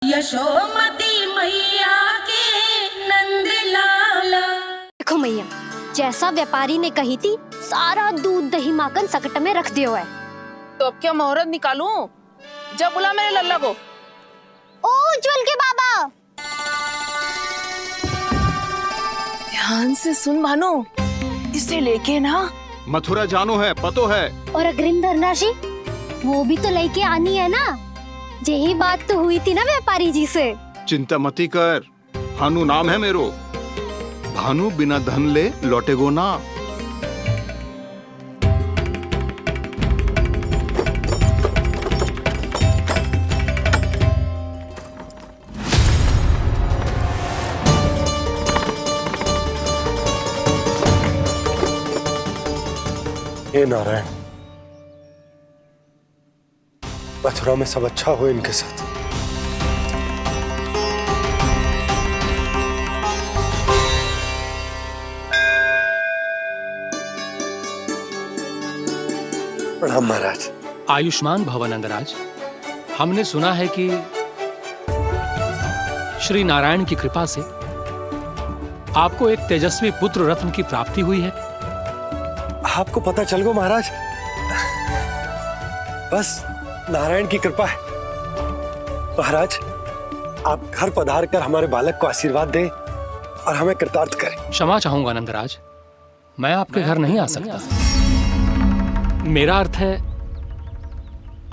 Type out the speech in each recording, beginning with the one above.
यशोमती मैया के नंद लाला। देखो मैया, जैसा व्यापारी ने कही थी सारा दूध दही माखन सकट में रख दियो है। तो अब क्या मुहूर्त निकालूं? जब बुला मेरे लल्ला को। ओ उज्जवल के बाबा, ध्यान से सुन भानु, इसे लेके ना मथुरा जानो है, पतो है। और अग्रिम धनराशि वो भी तो लेके आनी है ना। यही बात तो हुई थी ना व्यापारी जी से। चिंता मती कर, भानु नाम है मेरो। भानु बिना धन ले लौटेगो ना। हे नारायण, मथुरा में सब अच्छा हो इनके साथ। प्रणाम महाराज। आयुष्मान भव नंदराज। हमने सुना है कि श्री नारायण की कृपा से आपको एक तेजस्वी पुत्र रत्न की प्राप्ति हुई है। आपको पता चल गो महाराज, बस नारायण की कृपा है। महाराज, आप घर पधार कर हमारे बालक को आशीर्वाद दें और हमें कृतार्थ करें। क्षमा चाहूंगा नंदराज, मैं आपके घर नहीं आ सकता। मेरा अर्थ है,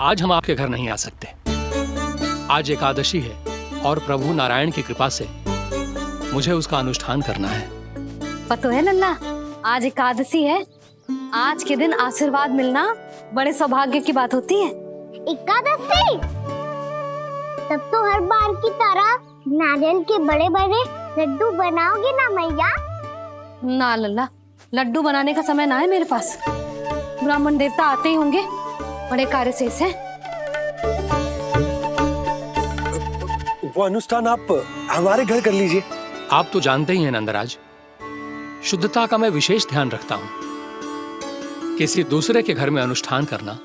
आज हम आपके घर नहीं आ सकते। आज एकादशी है और प्रभु नारायण की कृपा से मुझे उसका अनुष्ठान करना है। पता है लल्ला, आज एकादशी है। आज के दिन आशीर्वाद मिलना बड़े सौभाग्य की बात होती है। एकादशी? तब तो हर बार की तरह नारियल के बड़े बड़े लड्डू बनाओगे ना मैया? ना लल्ला, लड्डू बनाने का समय ना है मेरे पास। ब्राह्मण देवता आते ही होंगे, बड़े कार्य शेष है। वो अनुष्ठान आप हमारे घर कर लीजिए। आप तो जानते ही हैं नंदराज, शुद्धता का मैं विशेष ध्यान रखता हूं। किसी दूसरे के घर में अनुष्ठान करना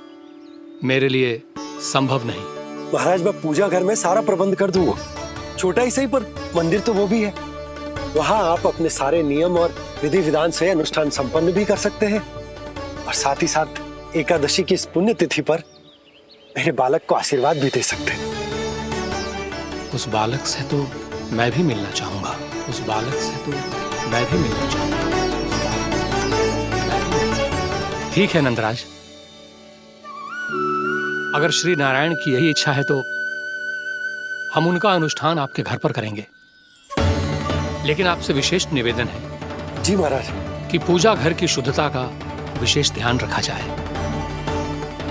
मेरे लिए संभव नहीं। महाराज, मैं पूजा घर में सारा प्रबंध कर दूंगा। छोटा ही सही, पर मंदिर तो वो भी है। वहां आप अपने सारे नियम और विधि विधान से अनुष्ठान संपन्न भी कर सकते हैं और साथ ही साथ एकादशी की इस पुण्य तिथि पर मेरे बालक को आशीर्वाद भी दे सकते हैं। उस बालक से तो मैं भी मिलना चाहूंगा। उस बालक से तो मैं भी मिलना चाहूंगा। ठीक है नंदराज, अगर श्री नारायण की यही इच्छा है तो हम उनका अनुष्ठान आपके घर पर करेंगे। लेकिन आपसे विशेष निवेदन है। जी महाराज। कि पूजा घर की शुद्धता का विशेष ध्यान रखा जाए।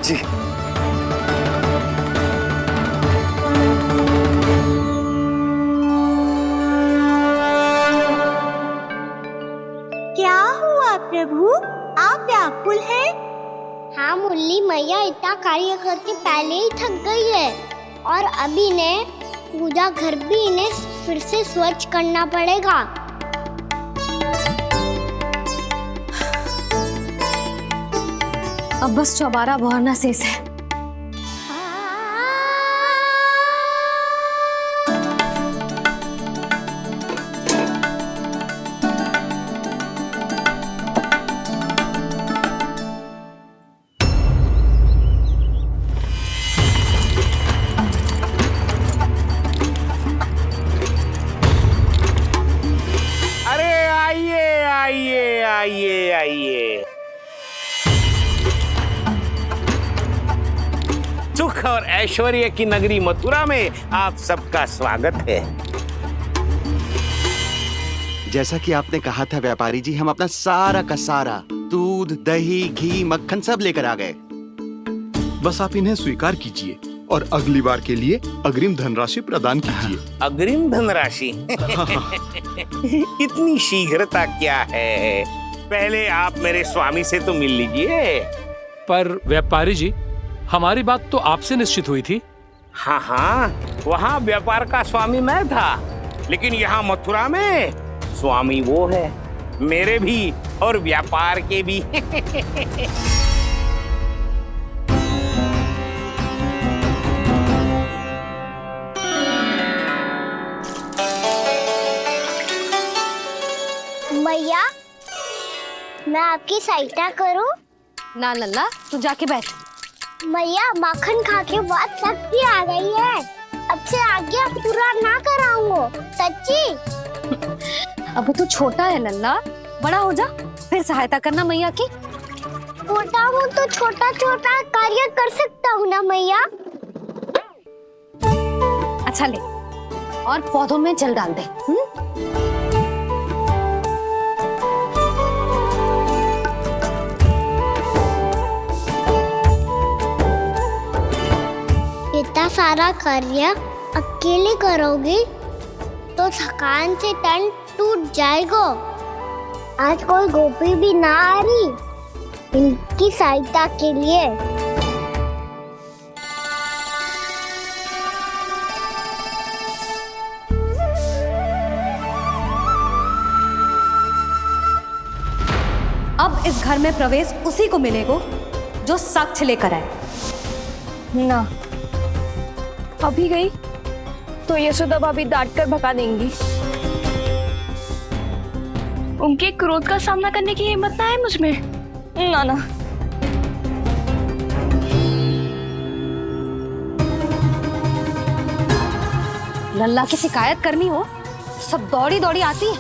जी। क्या हुआ प्रभु, आप व्याकुल हैं? हाँ मुरली मैया इतना कार्य करके पहले ही थक गई है और अभी ने पूजा घर भी इन्हें फिर से स्वच्छ करना पड़ेगा। अब बस चौबारा बहाना शेष है। आइए। सुख और ऐश्वर्य की नगरी मथुरा में आप सबका स्वागत है। जैसा कि आपने कहा था व्यापारी जी, हम अपना सारा का सारा दूध दही घी मक्खन सब लेकर आ गए। बस आप इन्हें स्वीकार कीजिए और अगली बार के लिए अग्रिम धनराशि प्रदान कीजिए। अग्रिम धनराशि? इतनी शीघ्रता क्या है? पहले आप मेरे स्वामी से तो मिल लीजिए। पर व्यापारी जी, हमारी बात तो आपसे निश्चित हुई थी। हाँ, वहाँ व्यापार का स्वामी मैं था, लेकिन यहाँ मथुरा में स्वामी वो है, मेरे भी और व्यापार के भी। मैं आपकी सहायता करूं? ना लल्ला, तू जाके बैठ। मैया माखन खा के बहुत शक्ति आ गई है। अब से आगे पूरा ना कराऊंगा, सच्ची। अभी तू छोटा है लल्ला, बड़ा हो जा फिर सहायता करना मैया की। छोटा हूँ तो छोटा छोटा कार्य कर सकता हूँ ना मैया। अच्छा ले, और पौधों में जल डाल दे। इतना सारा कार्य अकेले करोगी तो थकान से तन टूट जाएगा। आज कोई गोपी भी ना आ रही इनकी सहायता के लिए। अब इस घर में प्रवेश उसी को मिलेगा जो साक्ष्य लेकर आए। ना, अभी गई तो यशोदा भाभी डांट कर भगा देंगी। उनके क्रोध का सामना करने की हिम्मत ना है मुझ में। ना ना। लल्ला की शिकायत करनी हो सब दौड़ी दौड़ी आती है।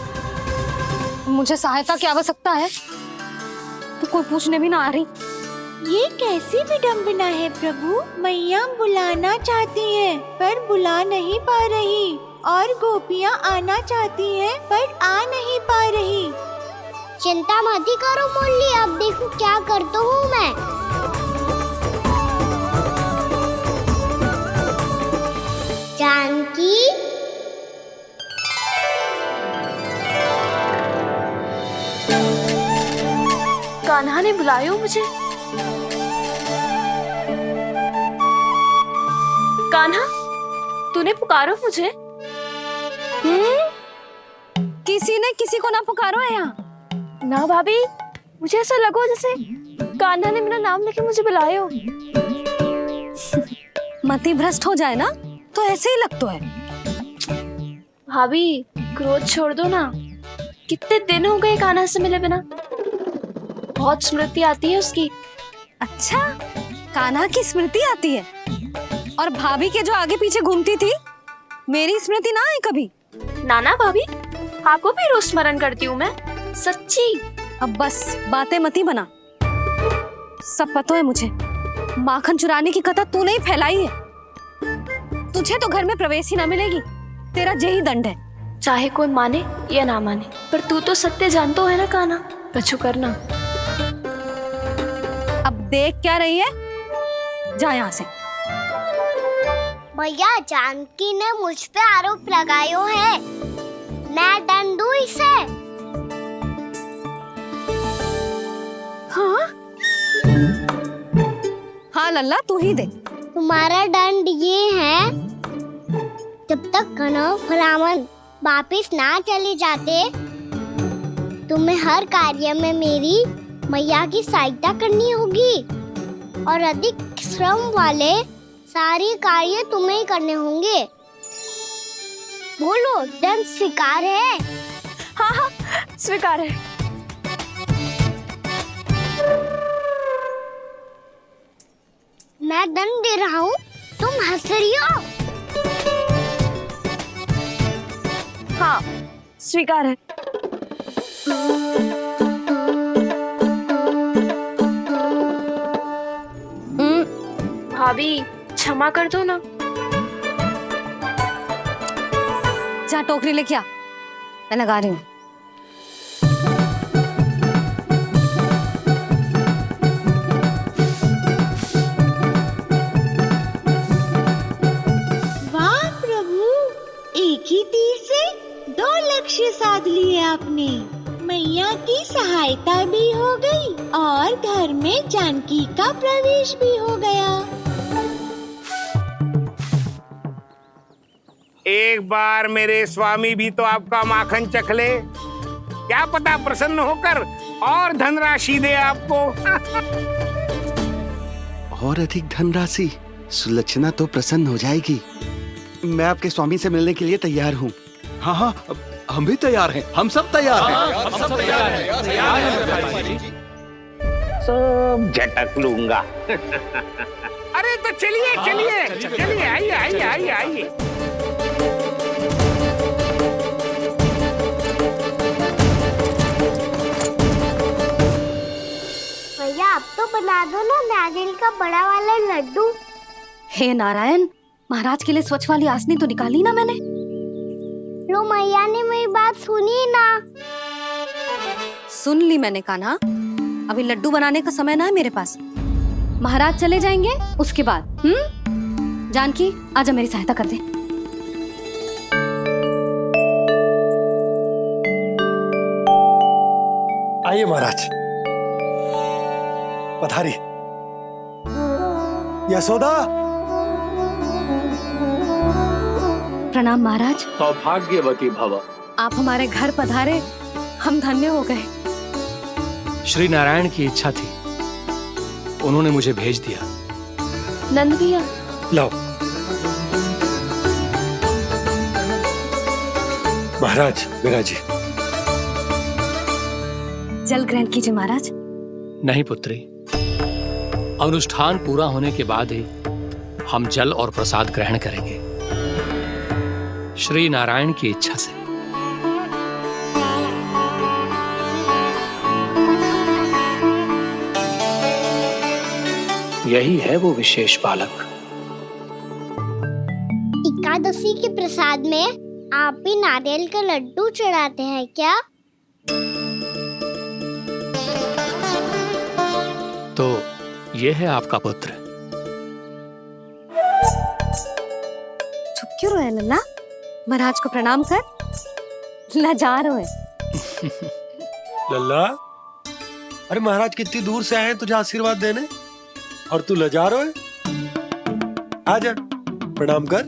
मुझे सहायता की आवश्यकता है तो कोई पूछने भी ना आ रही। ये कैसी विडंबना है प्रभु। मैया बुलाना चाहती हैं पर बुला नहीं पा रही, और गोपियाँ आना चाहती हैं पर आ नहीं पा रही। चिंता मत ही करो मुरली, अब देखो क्या करता हूँ मैं। जानकी, कान्हा ने बुलाया मुझे। कान्हा, तूने पुकारो मुझे। किसी ने किसी को ना पुकारो है यहाँ। ना भाभी, मुझे ऐसा लगो जैसे कान्हा ने मेरा नाम लेके मुझे बुलाया हो। मति भ्रष्ट हो जाए ना तो ऐसे ही लगता है। भाभी, क्रोध छोड़ दो ना। कितने दिन हो गए कान्हा से मिले बिना। बहुत स्मृति आती है उसकी। अच्छा, कान्हा की स्मृति आती है? और भाभी के जो आगे पीछे घूमती थी, मेरी स्मृति ना आई कभी? नाना भाभी, आपको भी रोज स्मरण करती हूँ मैं, सच्ची। अब बस बातें मत ही बना। सब पता है मुझे, माखन चुराने की कथा तूने ही फैलाई है। तुझे तो घर में प्रवेश ही ना मिलेगी, तेरा यही दंड है। चाहे कोई माने या ना माने, पर तू तो सत्य जानतो है ना कान्हा। कछु करना। अब देख क्या रही है, जा यहाँ से। भैया, जानकी ने मुझ पे आरोप लगायो है, मैं दंड दूं इसे। हाँ हाँ लल्ला, तू ही दे। तुम्हारा दंड ये है, जब तक कनव ब्राह्मण वापिस ना चले जाते, तुम्हें हर कार्य में मेरी मैया की सहायता करनी होगी, और अधिक श्रम वाले सारे कार्य तुम्हें ही करने होंगे। बोलो, दंड स्वीकार है? हाँ हाँ, स्वीकार है। मैं दंड दे रहा हूँ, तुम हंस रही हो? हाँ, स्वीकार है। भाभी, क्षमा कर दो ना। जा टोकरी लेके आ, मैं लगा रही हूँ। वाह प्रभु, एक ही तीर से 2 लक्ष्य साध लिए आपने। मैया की सहायता भी हो गई और घर में जानकी का प्रवेश भी हो गया। एक बार मेरे स्वामी भी तो आपका माखन चख ले, क्या पता प्रसन्न होकर और धनराशि दे आपको। और अधिक धनराशि? सुलक्षणा तो प्रसन्न हो जाएगी। मैं आपके स्वामी से मिलने के लिए तैयार हूँ। हाँ हाँ, हम भी तैयार हैं, हम सब तैयार हैं। हम सब तैयार हैं। तैयार हैं व्यापारी जी। सब झटक लूंगा। अरे तो चलिए चलिए चलिए, आइए आइए आइए आइए। भैया अब तो बना दो ना नारियल का बड़ा वाला लड्डू। हे नारायण, महाराज के लिए स्वच्छ वाली आसनी तो निकाली ना मैंने। लो मैया ने मेरी बात सुनी ना। सुन ली मैंने कान्हा, अभी लड्डू बनाने का समय ना है मेरे पास। महाराज चले जाएंगे उसके बाद। जानकी आजा मेरी सहायता कर दे। आइए महाराज, पधारी। यशोदा। प्रणाम महाराज। सौभाग्यवती भव। आप हमारे घर पधारे, हम धन्य हो गए। श्री नारायण की इच्छा थी, उन्होंने मुझे भेज दिया। नंद भैया, लाओ। महाराज विराजी। जल ग्रहण कीजिए महाराज। नहीं पुत्री, अनुष्ठान पूरा होने के बाद ही हम जल और प्रसाद ग्रहण करेंगे, श्री नारायण की इच्छा से। यही है वो विशेष बालक। एकादशी के प्रसाद में आप भी नारियल का लड्डू चढ़ाते हैं क्या? तो ये है आपका पुत्र। चुप क्यों रोए लल्ला? महाराज को प्रणाम कर। लजा रोए। लल्ला, अरे महाराज कितनी दूर से आए हैं तुझे आशीर्वाद देने, और तू लजा रहा है? आजा, प्रणाम कर।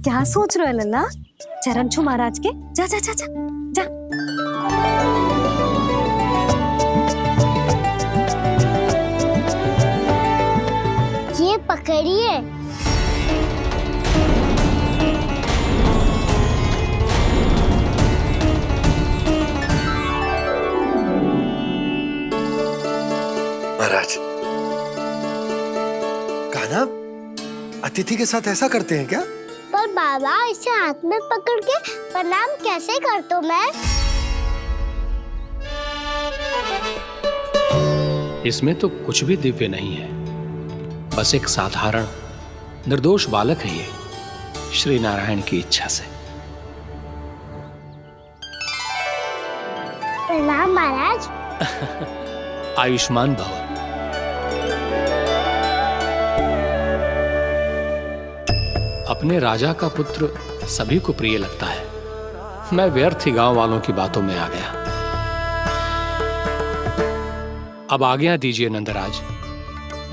क्या सोच रहे हो लल्ला? चरण छू महाराज के। जा जा जा जा जा। ये पकड़िए। महाराज, कान्हा, अतिथि के साथ ऐसा करते हैं क्या? पर बाबा, इसे हाथ में पकड़ के प्रणाम कैसे करता हूँ मैं? इसमें तो कुछ भी दिव्य नहीं है, बस एक साधारण निर्दोष बालक है ये, श्री नारायण की इच्छा से। प्रणाम महाराज। आयुष्मान भव। अपने राजा का पुत्र सभी को प्रिय लगता है। मैं व्यर्थ ही गांव वालों की बातों में आ गया। अब आज्ञा दीजिए नंदराज,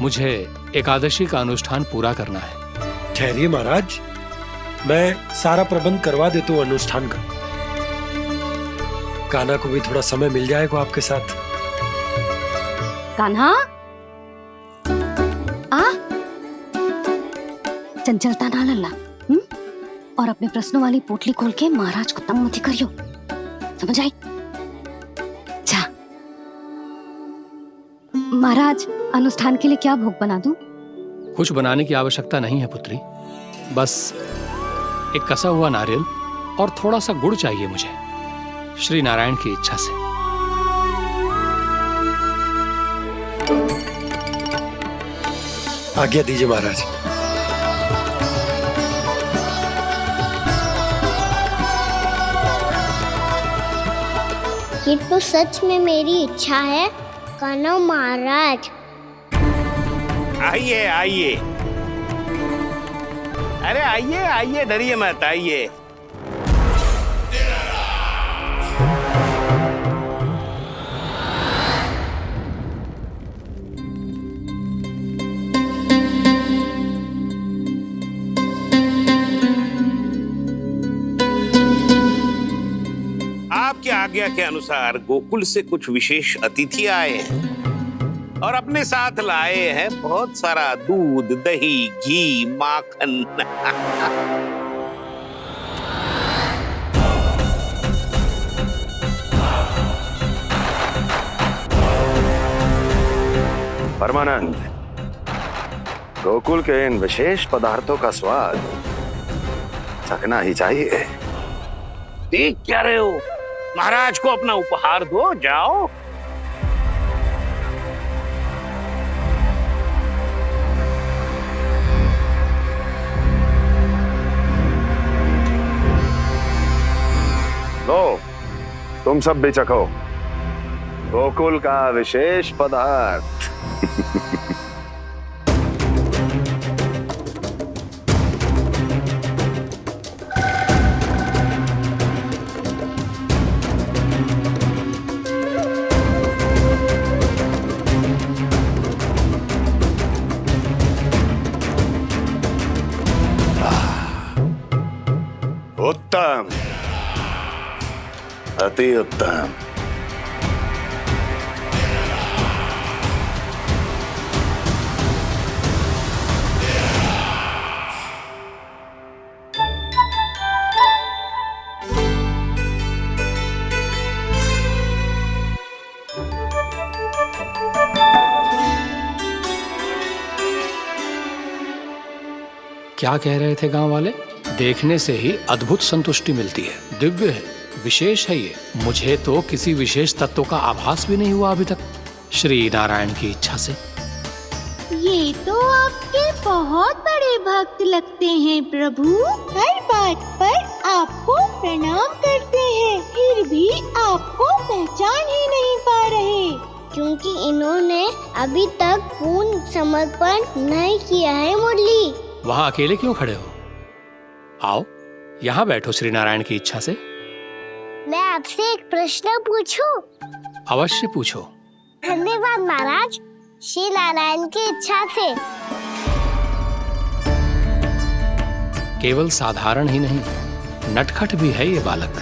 मुझे एकादशी का अनुष्ठान पूरा करना है। ठहरिए महाराज, मैं सारा प्रबंध करवा देता हूँ अनुष्ठान का। कान्हा को भी थोड़ा समय मिल जाएगा आपके साथ। कान्हा, आ चंचलता ना लल्ला। और अपने प्रश्नों वाली पोटली खोल के महाराज को तंग मत करियो, समझ आई? जा। महाराज, अनुष्ठान के लिए क्या भोग बना दूं? कुछ बनाने की आवश्यकता नहीं है पुत्री, बस एक कसा हुआ नारियल और थोड़ा सा गुड़ चाहिए मुझे, श्री नारायण की इच्छा से। आज्ञा दीजिए महाराज। ये तो सच में मेरी इच्छा है कान्हा महाराज। आइए आइए, अरे आइए आइए, डरिए मत, आइए। आपकी आज्ञा के अनुसार गोकुल से कुछ विशेष अतिथि आए हैं और अपने साथ लाए हैं बहुत सारा दूध, दही, घी, माखन। परमानंद, गोकुल के इन विशेष पदार्थों का स्वाद चखना ही चाहिए। देख क्या रहे हो? महाराज को अपना उपहार दो, जाओ। लो, तुम सब भी चखो गोकुल का विशेष पदार्थ। उत्तम, अति उत्तम। क्या कह रहे थे गांव वाले? देखने से ही अद्भुत संतुष्टि मिलती है, दिव्य है, विशेष है ये। मुझे तो किसी विशेष तत्व का आभास भी नहीं हुआ अभी तक, श्री नारायण की इच्छा से। ये तो आपके बहुत बड़े भक्त लगते हैं प्रभु। हर बात पर आपको प्रणाम करते हैं, फिर भी आपको पहचान ही नहीं पा रहे। क्योंकि इन्होंने अभी तक पूर्ण समर्पण नहीं किया है मुरली। वहां अकेले क्यों खड़े हो? आओ यहाँ बैठो श्री नारायण की इच्छा से। मैं आपसे एक प्रश्न पूछूं? अवश्य पूछो। धन्यवाद महाराज, श्री नारायण की इच्छा से। केवल साधारण ही नहीं, नटखट भी है ये बालक।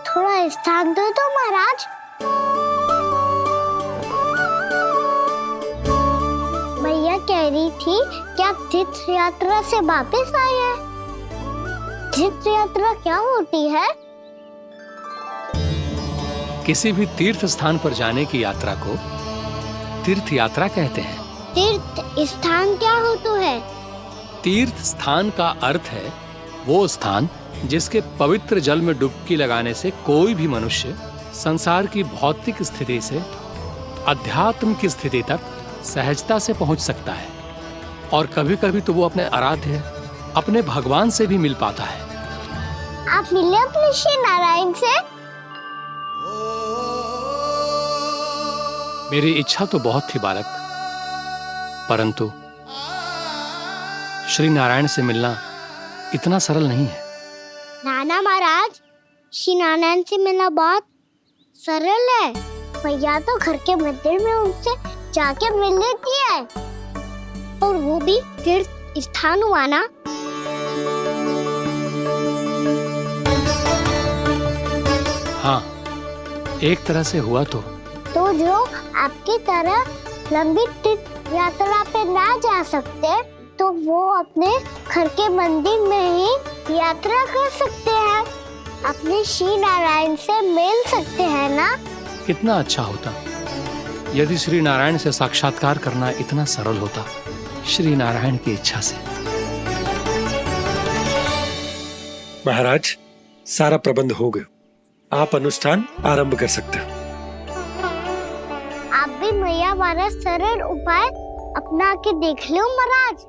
थोड़ा स्थान दो तो महाराज। भैया कह रही थी कि आप तीर्थ यात्रा से वापस आए हैं। तीर्थ यात्रा क्या होती है? किसी भी तीर्थ स्थान पर जाने की यात्रा को तीर्थ यात्रा कहते हैं। तीर्थ स्थान क्या होता है? तीर्थ स्थान का अर्थ है वो स्थान जिसके पवित्र जल में डुबकी लगाने से कोई भी मनुष्य संसार की भौतिक स्थिति से अध्यात्म की स्थिति तक सहजता से पहुंच सकता है, और कभी कभी तो वो अपने आराध्य, अपने भगवान से भी मिल पाता है। आप मिले अपने श्री नारायण से? मेरी इच्छा तो बहुत थी बालक, परंतु श्री नारायण से मिलना इतना सरल नहीं है। नाना महाराज, श्री नारायण से मिलना बहुत सरल है। भैया तो घर के मंदिर में उनसे जाके मिल लेती है, और वो भी तीर्थ स्थान हुआ ना। हाँ, एक तरह से हुआ तो जो आपकी तरह लंबी तीर्थ यात्रा पे ना जा सकते, तो वो अपने घर के मंदिर में ही यात्रा कर सकते हैं, अपने श्री नारायण से मिल सकते हैं ना। कितना अच्छा होता यदि श्री नारायण से साक्षात्कार करना इतना सरल होता, श्री नारायण की इच्छा से। महाराज, सारा प्रबंध हो गया, आप अनुष्ठान आरंभ कर सकते हैं। आप भी मैया वाला सरल उपाय अपना के देख लो महाराज।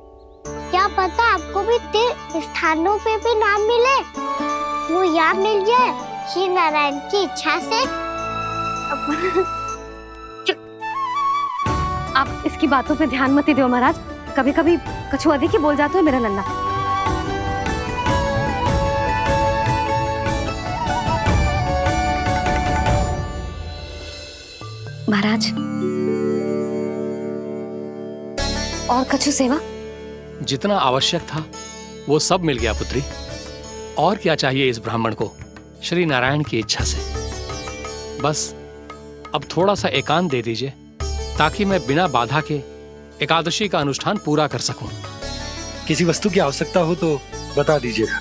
क्या पता आपको भी तीर्थ स्थानों पे भी नाम मिले, वो यहाँ मिल जाए श्री नारायण की इच्छा से। आप इसकी बातों पे ध्यान मत दो महाराज, कभी कभी कछु अधिक ही बोल जाते हो मेरा लल्ला। महाराज, और कछु सेवा? जितना आवश्यक था वो सब मिल गया पुत्री। और क्या चाहिए इस ब्राह्मण को श्री नारायण की इच्छा से। बस अब थोड़ा सा एकांत दे दीजिए ताकि मैं बिना बाधा के एकादशी का अनुष्ठान पूरा कर सकूं। किसी वस्तु की आवश्यकता हो तो बता दीजिएगा।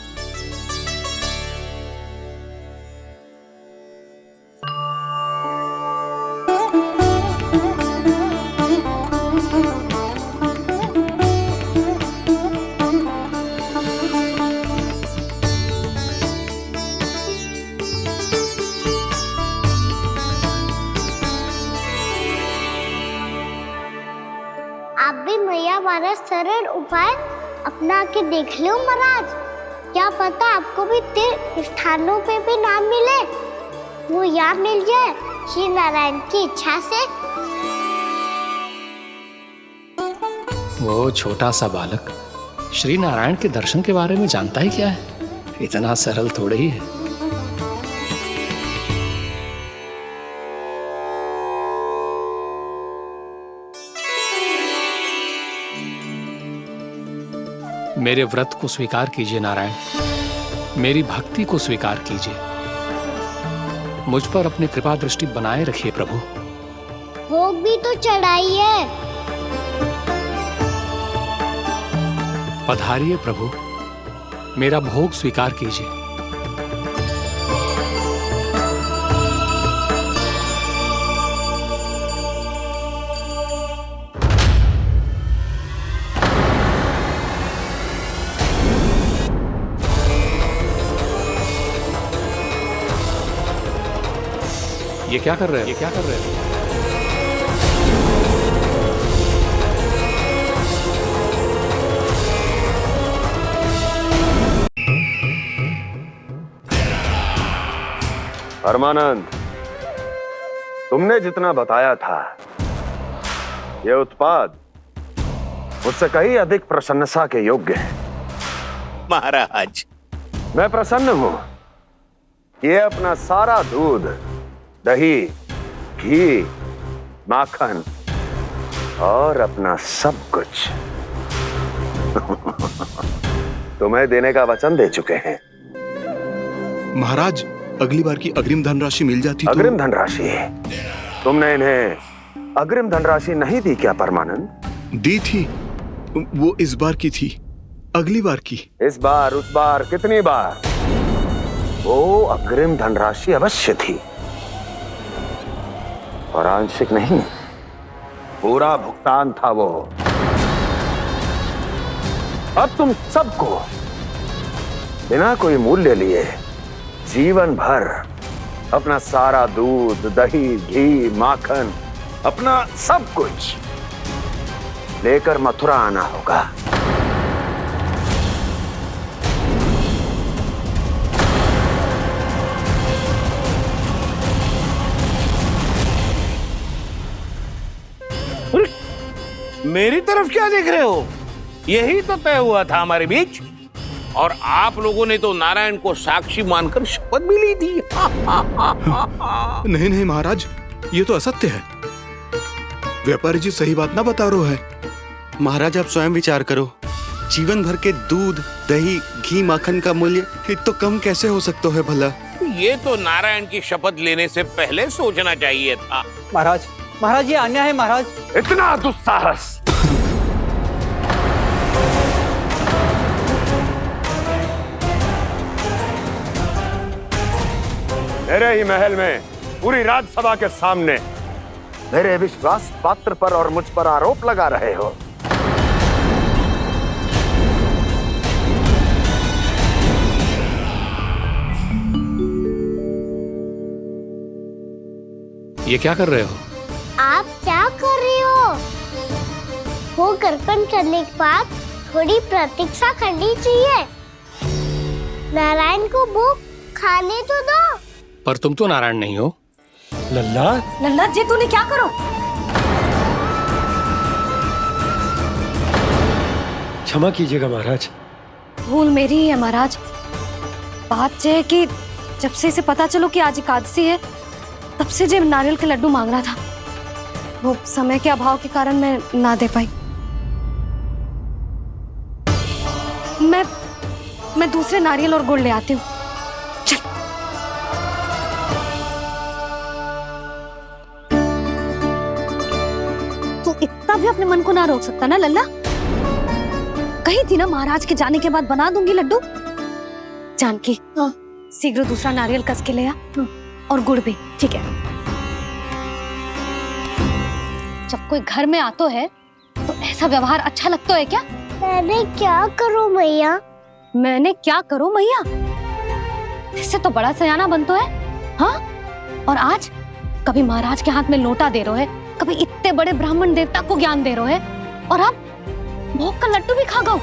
आप भी मैया वाला सरल उपाय अपना के देख लो महाराज। क्या पता आपको भी तीर्थ स्थानों पे भी नाम मिले, वो यहाँ मिल जाए श्री नारायण की इच्छा से। वो छोटा सा बालक श्री नारायण के दर्शन के बारे में जानता ही क्या है? इतना सरल थोड़े ही है। मेरे व्रत को स्वीकार कीजिए नारायण, मेरी भक्ति को स्वीकार कीजिए। मुझ पर अपनी कृपा दृष्टि बनाए रखिए प्रभु। भोग भी तो चढ़ाइए। पधारिए प्रभु, मेरा भोग स्वीकार कीजिए। ये क्या कर रहे हैं? ये क्या कर रहे हैं? परमानंद, तुमने जितना बताया था ये उत्पाद मुझसे कहीं अधिक प्रशंसा के योग्य है। महाराज, मैं प्रसन्न हूं। ये अपना सारा दूध, दही, घी, माखन और अपना सब कुछ तुम्हें देने का वचन दे चुके हैं। महाराज, अगली बार की अग्रिम धनराशि मिल जाती तो। अग्रिम धनराशि? तुमने इन्हें अग्रिम धनराशि नहीं दी क्या परमानंद? दी थी, वो इस बार की थी, अगली बार की। इस बार, उस बार, कितनी बार? वो अग्रिम धनराशि अवश्य थी और आंशिक नहीं, पूरा भुगतान था वो। अब तुम सबको बिना कोई मूल्य लिए जीवन भर अपना सारा दूध, दही, घी, माखन, अपना सब कुछ लेकर मथुरा आना होगा। मेरी तरफ क्या देख रहे हो? यही तो तय हुआ था हमारे बीच, और आप लोगों ने तो नारायण को साक्षी मानकर शपथ भी ली थी। नहीं नहीं महाराज, ये तो असत्य है। व्यापारी जी सही बात ना बता रहे हैं। महाराज आप स्वयं विचार करो, जीवन भर के दूध, दही, घी, माखन का मूल्य इतना कम कैसे हो सकता है भला? ये तो नारायण की शपथ लेने से पहले सोचना चाहिए था। महाराज, महाराज ये अन्याय है महाराज। इतना दुस्साहस! मेरे ही महल में पूरी राज्यसभा के सामने मेरे विश्वास पात्र पर और मुझ पर आरोप लगा रहे हो। ये क्या कर रहे हो? आप क्या कर रहे हो? वो कर्पण करने के बाद थोड़ी प्रतीक्षा करनी चाहिए। नारायण को भोग खाने तो दो। पर तुम तो नारायण नहीं हो। लल्ला, लल्ला जी तूने क्या करो? क्षमा कीजिएगा महाराज। भूल मेरी ही है महाराज। बात यह है कि जब से इसे पता चलो कि आज एकादशी है, तब से जो नारियल के लड्डू मांग रहा था, वो समय के अभाव के कारण मैं ना दे पाई। मैं दूसरे नारियल और गुड़ ले आती हूँ। चल। तू इतना भी अपने मन को ना रोक सकता ना लल्ला? कही थी ना महाराज के जाने के बाद बना दूंगी लड्डू। जानकी, शीघ्र दूसरा नारियल कस के ले आ, और गुड़ भी। ठीक है। जब कोई घर में आतो है तो ऐसा व्यवहार अच्छा लगता है क्या? मैंने क्या करूं मैया? मैंने क्या करूं मैया? इससे तो बड़ा सयाना बनतो है। हाँ, और आज कभी महाराज के हाथ में लोटा दे रहे है, कभी इतने बड़े ब्राह्मण देवता को ज्ञान दे रहे है, और अब भोग का लड्डू भी खा गो।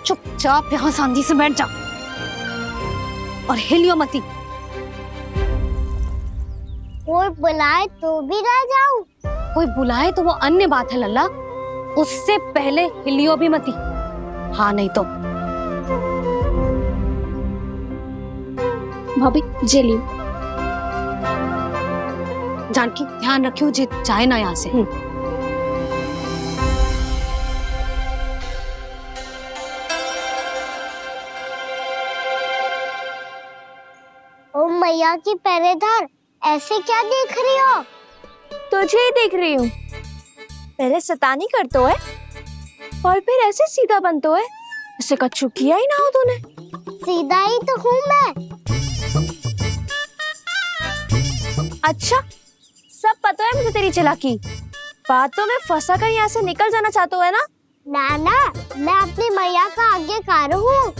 चुपचाप यहाँ सांझी से बैठ जा और हिलियो मती। कोई बुलाए तो भी ना जाऊं? कोई बुलाए तो वो अन्य बात है लल्ला, उससे पहले हिलियो भी मती। हाँ नहीं तो। भाभी जे लियो। जानकी ध्यान रखियो जे जाए ना यहाँ से। ओ मैया की पहरेदार, ऐसे क्या देख रही हो? तुझे ही देख रही हूँ। पहले शैतानी करतो है और फिर ऐसे सीधा बनतो है, ऐसे कछु किया ही ना हो तूने। सीधा ही तो हूँ मैं। अच्छा, सब पता है मुझे तेरी चालाकी। बातों में फंसा कर यहाँ से निकल जाना चाहते हो है ना? नाना, मैं अपनी मैया का आज्ञाकार हूँ।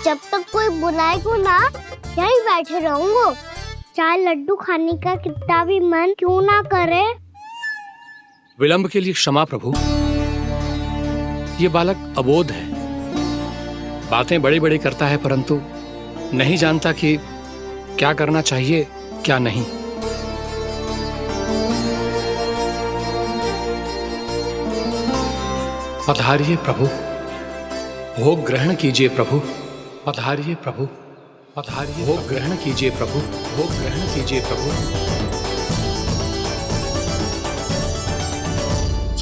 जब तक कोई बुलाएगा ना, यहीं बैठे रहूंगा, चाहे लड्डू खाने का कितना भी मन क्यों ना करे। विलंब के लिए क्षमा प्रभु। ये बालक अबोध है, बातें बड़ी बड़ी करता है, परंतु नहीं जानता कि क्या करना चाहिए क्या नहीं। पधारिए प्रभु, भोग ग्रहण कीजिए प्रभु। पधारिए प्रभु, पधारिए। भोग ग्रहण कीजिए प्रभु, भोग ग्रहण कीजिए प्रभु।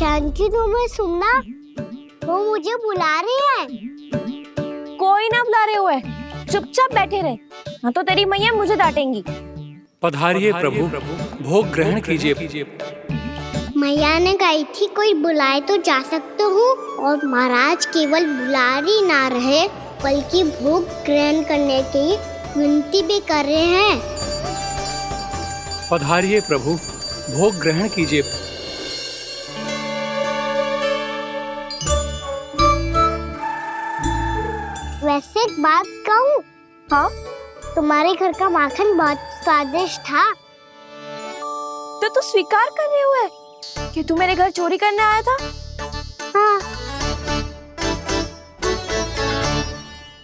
जानकी, तुम्हें सुनना, वो मुझे बुला रही है। कोई ना बुला रहे हुए, चुपचाप बैठे रहे, हाँ तो तेरी मैया मुझे डांटेंगी। पधारिए प्रभु, भोग ग्रहण कीजिए। मैया ने कही थी कोई बुलाए तो जा सकते हूँ, और महाराज केवल बुलारी ना रहे बल्कि भोग ग्रहण करने की विनती भी कर रहे हैं। पधारिए प्रभु, भोग ग्रहण कीजिए। वैसे एक बात कहूँ? हाँ? तुम्हारे घर का माखन बहुत स्वादिष्ट था। तो तू स्वीकार कर रहे हुए कि तू मेरे घर चोरी करने आया था? हाँ।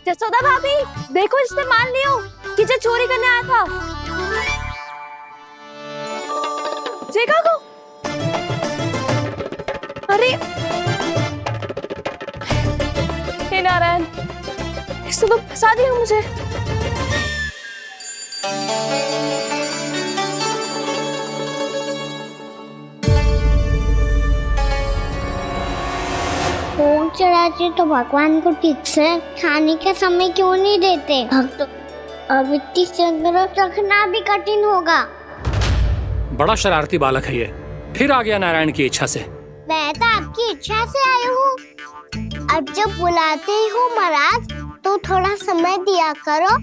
जसोदा भाभी, देखो इसने मान लियो कि जो चोरी करने आया था। देखा को? अरे हे नारायण, इसने तो फंसा दिया मुझे। भोग चढ़ाते तो भगवान को ठीक से खाने का समय क्यों नहीं देते? भक्त अब इतनी संग्रह रखना भी कठिन होगा। बड़ा शरारती बालक है ये, फिर आ गया नारायण की इच्छा से। मैं तो आपकी इच्छा से आई हूँ। अब जब बुलाते ही हो महाराज, तो थोड़ा समय दिया करो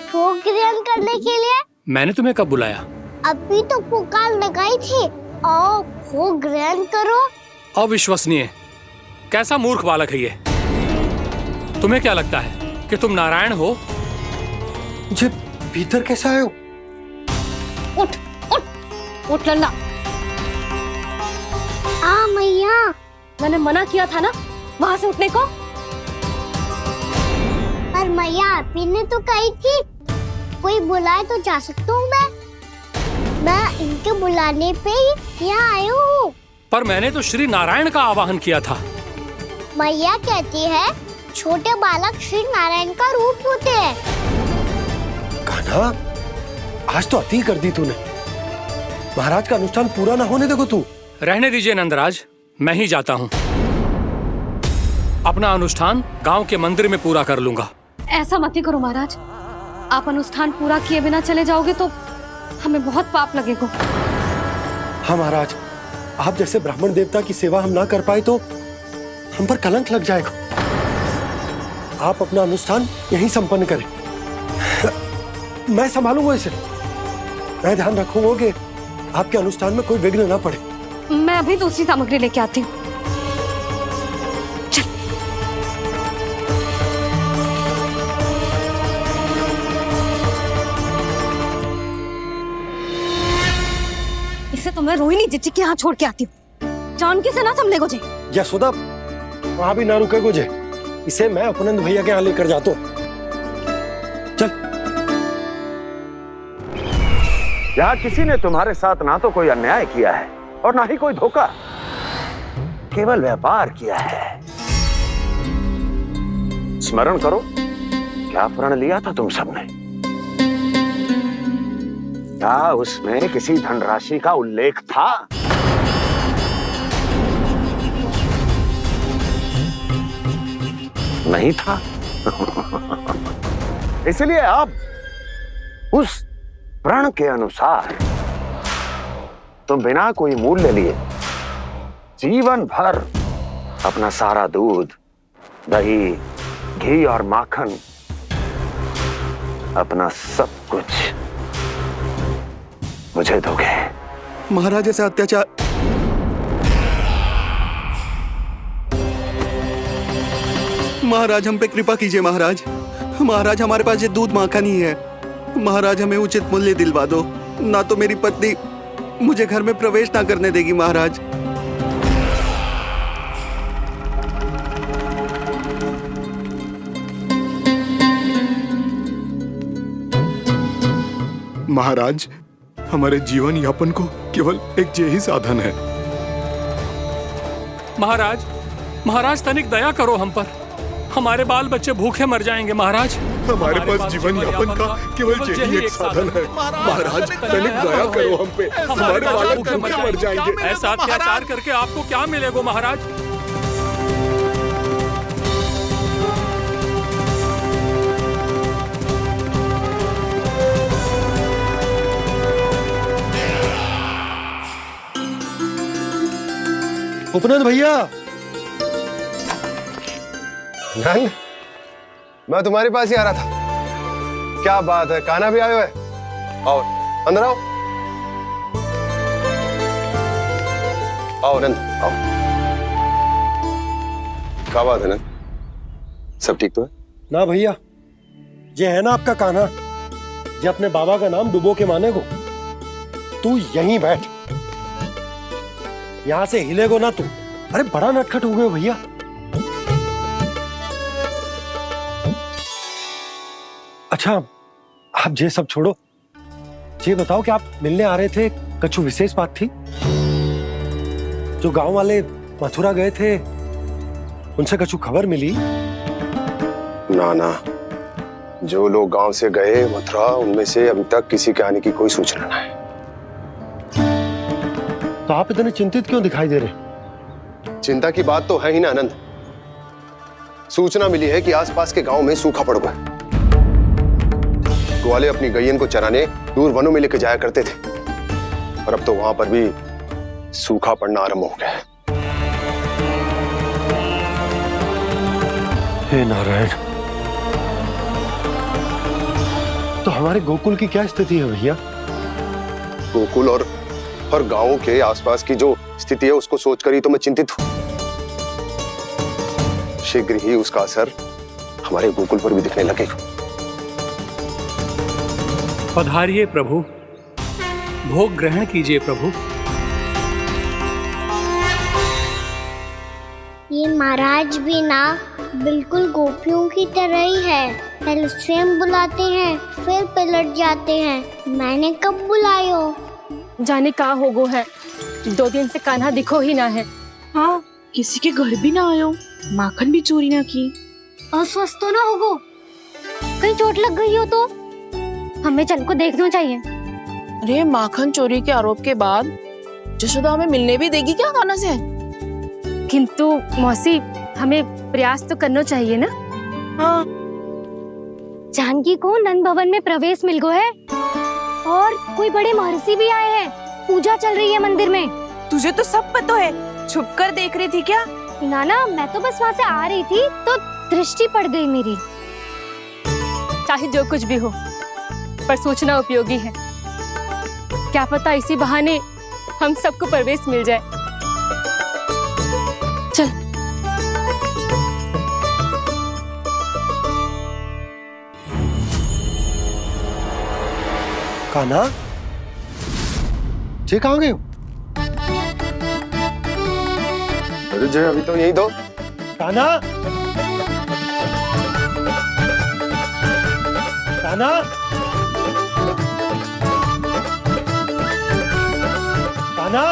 भोग ग्रहण करने के लिए। मैंने तुम्हें कब बुलाया? अभी तो पुकार लगाई थी, आओ भोग ग्रहण करो। अविश्वसनीय, कैसा मूर्ख बालक है ये। तुम्हें क्या लगता है कि तुम नारायण हो? मुझे भीतर कैसे आए हो? उठ उठ उठ लल्ला। मैया, मैंने मना किया था ना वहां से उठने को। पर मैया, आपी ने तो कही थी कोई बुलाए तो जा सकता हूँ मैं इनके बुलाने पे ही यहाँ आई हूँ। पर मैंने तो श्री नारायण का आवाहन किया था। मैया कहती है छोटे बालक श्री नारायण का रूप होते हैं। कान्हा, आज तो अति कर दी तूने। महाराज का अनुष्ठान पूरा ना होने देखो तू। रहने दीजिए नंदराज, मैं ही जाता हूँ। अपना अनुष्ठान गांव के मंदिर में पूरा कर लूंगा। ऐसा मत ही करो महाराज, आप अनुष्ठान पूरा किए बिना चले जाओगे तो हमें बहुत पाप लगेगा। हाँ महाराज, आप जैसे ब्राह्मण देवता की सेवा हम ना कर पाए तो हम पर कलंक लग जाएगा। आप अपना अनुष्ठान यहीं संपन्न करें, मैं संभालूंगा इसे। मैं ध्यान रखूंगा कि आपके अनुष्ठान में कोई विघ्न ना पड़े। मैं अभी दूसरी सामग्री लेके आती हूँ। इसे तो मैं रोहिणी जीजी के यहाँ छोड़ के आती हूँ। जानकी से ना समझे गुजे। यशोदा, वहां भी ना रुके गुजे। इसे मैं अपनंद भैया के यहाँ लेकर जाता हूँ। चल। यहाँ किसी ने तुम्हारे साथ ना तो कोई अन्याय किया है और ना ही कोई धोखा, केवल व्यापार किया है। स्मरण करो, क्या प्रण लिया था तुम सबने? क्या उसमें किसी धनराशि का उल्लेख था? नहीं था। इसलिए आप उस प्रण के अनुसार तुम बिना कोई मूल्य लिए जीवन भर अपना सारा दूध, दही, घी और माखन, अपना सब कुछ मुझे दोगे। महाराज ऐसा अत्याचार। महाराज हम पे कृपा कीजिए महाराज। महाराज हमारे पास ये दूध माखन ही है। महाराज हमें उचित मूल्य दिलवा दो, ना तो मेरी पत्नी मुझे घर में प्रवेश ना करने देगी। महाराज महाराज, हमारे जीवन यापन को केवल एक यही साधन है। महाराज, महाराज तनिक दया करो हम पर। हमारे बाल बच्चे भूखे मर जाएंगे महाराज। हमारे पास जीवन यापन का केवल यही एक साधन है। महाराज तनिक दया करो हम पे, हमारे बालक भूखे मर जाएंगे। ऐसा अत्याचार करके आपको क्या मिलेगा महाराज? उपनंद भैया। नंद, मैं तुम्हारे पास ही आ रहा था। क्या बात है, कान्हा भी आयो है? आओ अंदर आओ। आओ नंद आओ। क्या बात है नंद, सब ठीक तो है? ना भैया, ये है ना आपका कान्हा, ये अपने बाबा का नाम डुबो के माने को। तू यहीं बैठ, यहां से हिलेगो ना तू। अरे बड़ा नटखट हो गए भैया। अच्छा, आप ये सब छोड़ो, ये बताओ कि आप मिलने आ रहे थे, कछु विशेष बात थी? जो गांव वाले मथुरा गए थे, उनसे कछु खबर मिली? ना ना, जो लोग गांव से गए मथुरा, उनमें से अभी तक किसी के आने की कोई सूचना नहीं। तो आप इतने चिंतित क्यों दिखाई दे रहे? चिंता की बात तो है ही ना आनंद। सूचना मिली है कि आसपास के गांव में सूखा पड़ गया। ग्वाले अपनी गैयन को चराने दूर वनों में लेके जाया करते थे, और अब तो वहां पर भी सूखा पड़ना आरंभ हो गया है। हे नारायण, तो हमारे गोकुल की क्या स्थिति है भैया? गोकुल और गांवों के आसपास की जो स्थिति है उसको सोचकर ही तो मैं चिंतित हूं। शीघ्र ही उसका असर हमारे गोकुल पर भी दिखने लगेगा। पधारिए प्रभु, भोग ग्रहण कीजिए प्रभु। ये महाराज भी ना बिल्कुल गोपियों की तरह ही है। पहले स्वयं बुलाते हैं, फिर पलट जाते हैं। मैंने कब बुलायो? जाने का होगो है, 2 दिन से कान्हा दिखो ही ना है। हाँ, किसी के घर भी ना आयो, माखन भी चोरी ना की। अस्वस्थ तो ना होगो, कहीं चोट लग गई हो तो हमें चल को देखना चाहिए। अरे माखन चोरी के आरोप के बाद जशोदा हमें मिलने भी देगी क्या कान्हा से? किंतु मौसी, हमें प्रयास तो करना चाहिए ना। हाँ। जानकी को नंद भवन में प्रवेश मिल गो है और कोई बड़े महर्षि भी आए हैं। पूजा चल रही है मंदिर में। तुझे तो सब पता है, छुप कर देख रही थी क्या? नाना, मैं तो बस वहाँ से आ रही थी तो दृष्टि पड़ गई मेरी। चाहे जो कुछ भी हो, पर सूचना उपयोगी है। क्या पता इसी बहाने हम सबको प्रवेश मिल जाए। चल। कान्हा, जे कहाँ गए हो? अरे जय, अभी तो यही दो। कान्हा, कान्हा, कान्हा।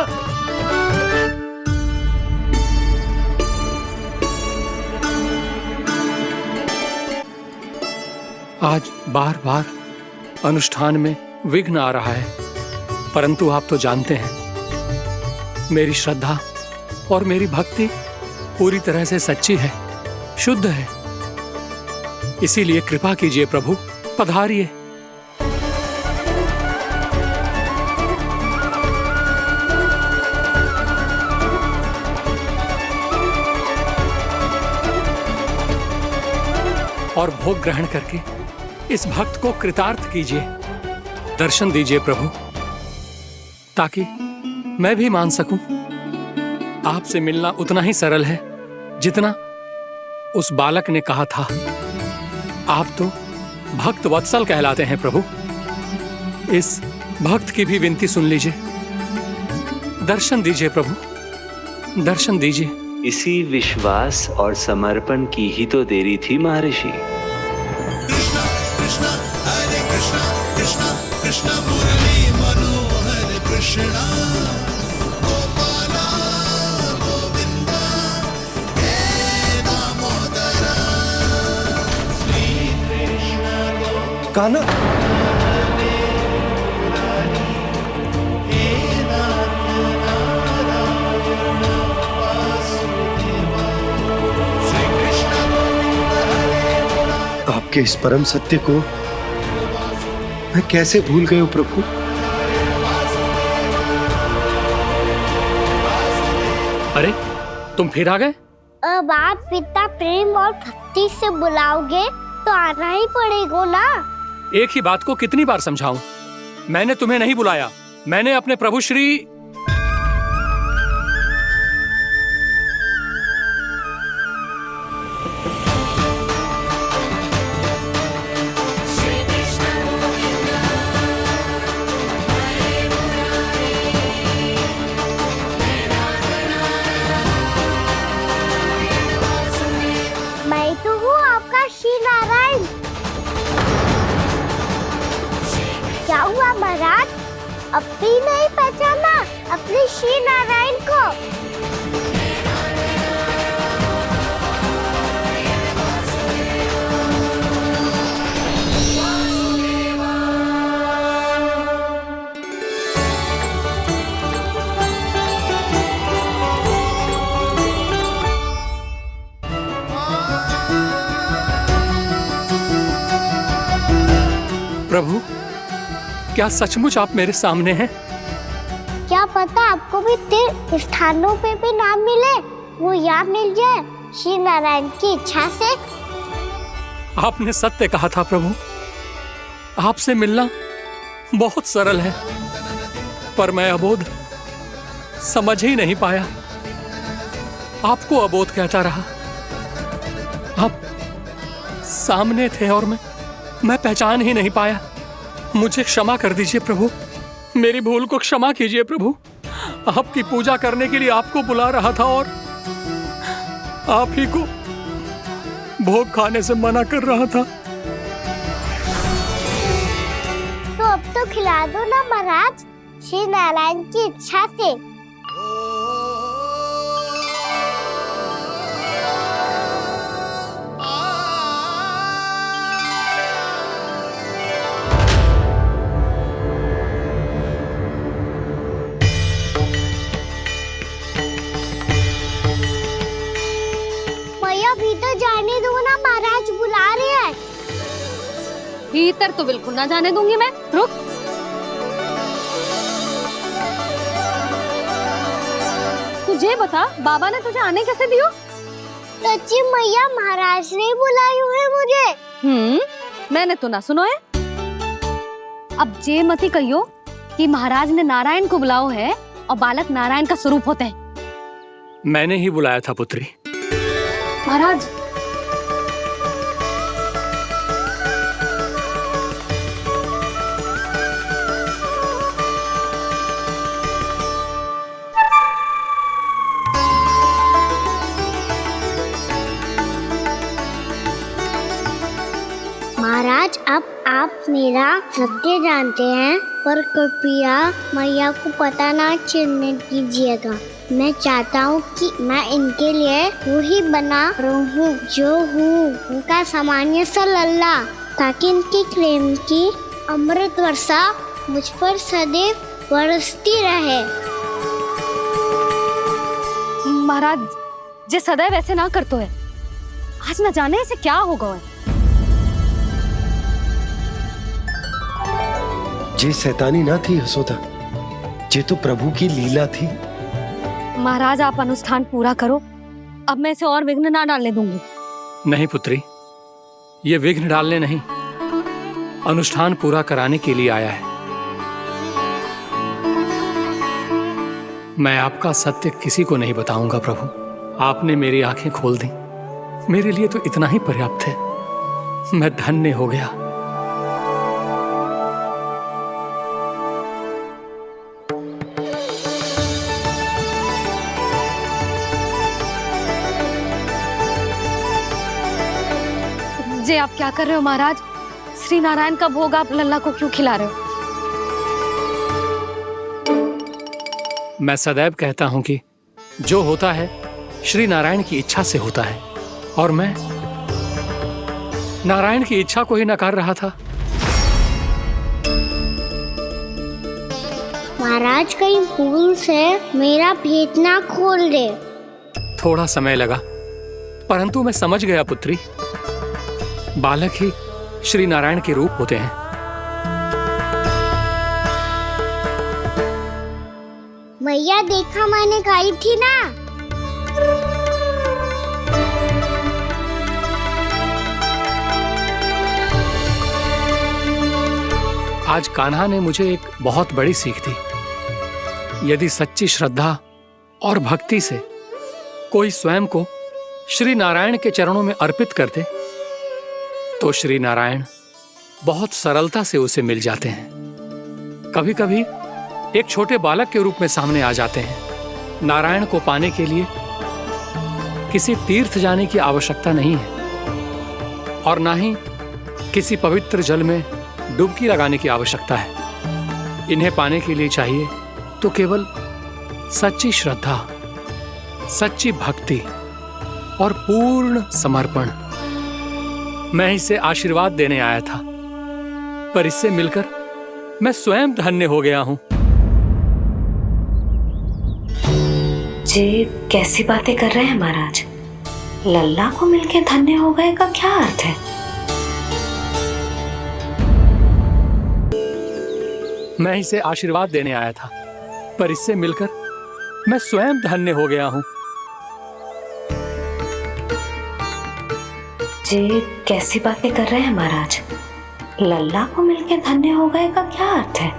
आज बार बार अनुष्ठान में विघ्न आ रहा है, परंतु आप तो जानते हैं मेरी श्रद्धा और मेरी भक्ति पूरी तरह से सच्ची है, शुद्ध है। इसीलिए कृपा कीजिए प्रभु, पधारिए। और भोग ग्रहण करके इस भक्त को कृतार्थ कीजिए। दर्शन दीजिए प्रभु, ताकि मैं भी मान सकूं। आपसे मिलना उतना ही सरल है जितना उस बालक ने कहा था। आप तो भक्त वत्सल कहलाते हैं प्रभु। इस भक्त की भी विनती सुन लीजिए। दर्शन दीजिए प्रभु, दर्शन दीजिए। इसी विश्वास और समर्पण की ही तो देरी थी महर्षि। कृष्णा कृष्णा हरे कृष्णा, कृष्णा कृष्णा मुरली मनोहर कृष्णा, गोपाला गोविंदा हे दामोदरा, श्री कृष्ण कान्हा, आपके इस परम सत्य को मैं कैसे भूल गया प्रभु। अरे तुम फिर आ गए? अब आप पिता प्रेम और भक्ति से बुलाओगे तो आना ही पड़ेगा ना। एक ही बात को कितनी बार समझाऊं? मैंने तुम्हें नहीं बुलाया, मैंने अपने प्रभु श्री क्या हुआ महाराज, अब भी नहीं पहचाना अपने श्री नारायण को? प्रभु, क्या सचमुच आप मेरे सामने हैं? क्या पता आपको भी तीर्थ स्थानों पे भी नाम मिले, वो यहाँ मिल जाए श्री नारायण की इच्छा से। आपने सत्य कहा था प्रभु, आपसे मिलना बहुत सरल है, पर मैं अबोध समझ ही नहीं पाया। आपको अबोध कहता रहा। आप सामने थे और मैं पहचान ही नहीं पाया। मुझे क्षमा कर दीजिए प्रभु, मेरी भूल को क्षमा कीजिए प्रभु। आपकी पूजा करने के लिए आपको बुला रहा था और आप ही को भोग खाने से मना कर रहा था। तो अब तो खिला दो ना महाराज, श्री नारायण की इच्छा से। भीतर तो बिल्कुल ना जाने दूंगी मैं। रुक। तुझे बता, बाबा ने तुझे आने कैसे दियो? सच्ची मैया, महाराज ने बुलाई हुई मुझे। मैंने तो ना सुनो है। अब जे मती कहियो कि महाराज ने नारायण को बुलाओ है और बालक नारायण का स्वरूप होते हैं। मैंने ही बुलाया था पुत्री। महाराज, महाराज, अब आप मेरा सत्य जानते हैं, पर कृपया मैया को पता ना चलने दीजिएगा। मैं चाहता हूँ कि मैं इनके लिए वही बना रहूँ जो हूँ, उनका सामान्य सा लल्ला, ताकि इनके प्रेम की अमृत वर्षा मुझ पर सदैव बरसती रहे। महाराज, जे सदैव ऐसे ना करतो है, आज न जाने इसे क्या होगा है। जे शैतानी ना थी यशोदा, जे तो प्रभु की लीला थी। महाराज, आप अनुष्ठान पूरा करो, अब मैं इसे और विघ्न ना डालने दूंगी। नहीं पुत्री, ये विघ्न डालने नहीं, अनुष्ठान पूरा कराने के लिए आया है। मैं आपका सत्य किसी को नहीं बताऊंगा प्रभु। आपने मेरी आंखें खोल दी, मेरे लिए तो इतना ही पर्याप्त है। मैं धन्य हो गया। जे आप क्या कर रहे हो महाराज? श्री नारायण का भोग आप लल्ला को क्यों खिला रहे हो? मैं सदैव कहता हूं कि जो होता है श्री नारायण की इच्छा से होता है, और मैं नारायण की इच्छा को ही नकार रहा था। महाराज, कहीं भूल से मेरा भेद ना खोल दे। थोड़ा समय लगा, परंतु मैं समझ गया पुत्री। बालक ही श्री नारायण के रूप होते हैं। मैया, देखा मैंने खाई थी ना। आज कान्हा ने मुझे एक बहुत बड़ी सीख दी। यदि सच्ची श्रद्धा और भक्ति से कोई स्वयं को श्री नारायण के चरणों में अर्पित कर दे, तो श्री नारायण बहुत सरलता से उसे मिल जाते हैं। कभी कभी एक छोटे बालक के रूप में सामने आ जाते हैं। नारायण को पाने के लिए किसी तीर्थ जाने की आवश्यकता नहीं है, और ना ही किसी पवित्र जल में डुबकी लगाने की आवश्यकता है। इन्हें पाने के लिए चाहिए तो केवल सच्ची श्रद्धा, सच्ची भक्ति और पूर्ण समर्पण। मैं इसे आशीर्वाद देने आया था, पर इससे मिलकर मैं स्वयं धन्य हो गया हूं। जी कैसी बातें कर रहे हैं महाराज? लल्ला को मिलके धन्य हो गए का क्या अर्थ है? मैं इसे आशीर्वाद देने आया था, पर इससे मिलकर मैं स्वयं धन्य हो गया हूं। जी कैसी बातें कर रहे हैं महाराज? लल्ला को मिलके धन्य हो गए का क्या अर्थ है?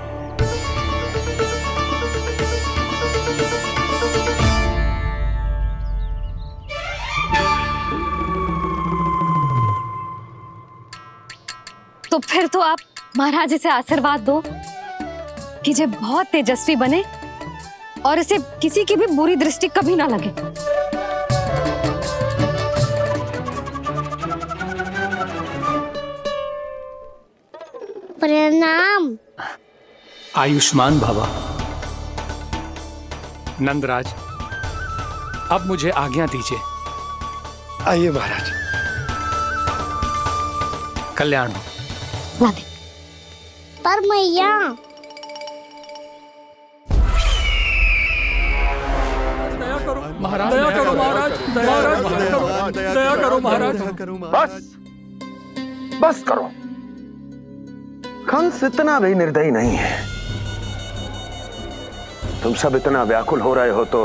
तो फिर तो आप महाराज इसे आशीर्वाद दो कि ये बहुत तेजस्वी बने और इसे किसी की भी बुरी दृष्टि कभी ना लगे। प्रणाम। आयुष्मान भव। नंदराज, अब मुझे आज्ञा दीजिए। आइए महाराज। कल्याण हो। पर मैया, महाराज दया करो, महाराज दया करो, महाराज। बस बस करो। कंस इतना भी निर्दयी नहीं है। तुम सब इतना व्याकुल हो रहे हो तो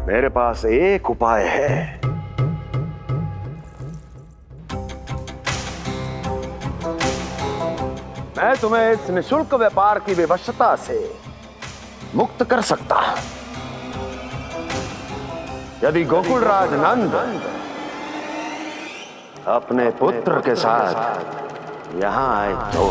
मेरे पास एक उपाय है। मैं तुम्हें इस निशुल्क व्यापार की विवशता से मुक्त कर सकता। यदि गोकुलराज नंद अपने पुत्र के साथ यहां आए तो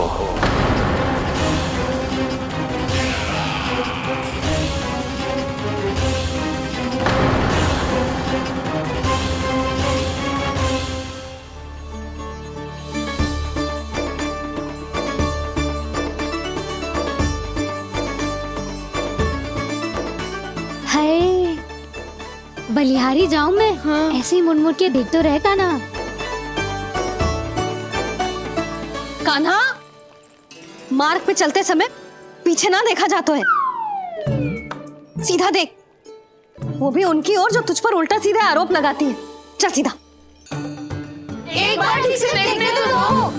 हाय, बलिहारी जाऊं मैं? हाँ। ऐसे ही मुड़ मुड़ के देख तो रहे कान्हा। कान्हा, मार्ग पे चलते समय पीछे ना देखा जाता है, सीधा देख। वो भी उनकी ओर जो तुझ पर उल्टा सीधे आरोप लगाती है। चल सीधा। एक बार ठीक से देखने तो दो।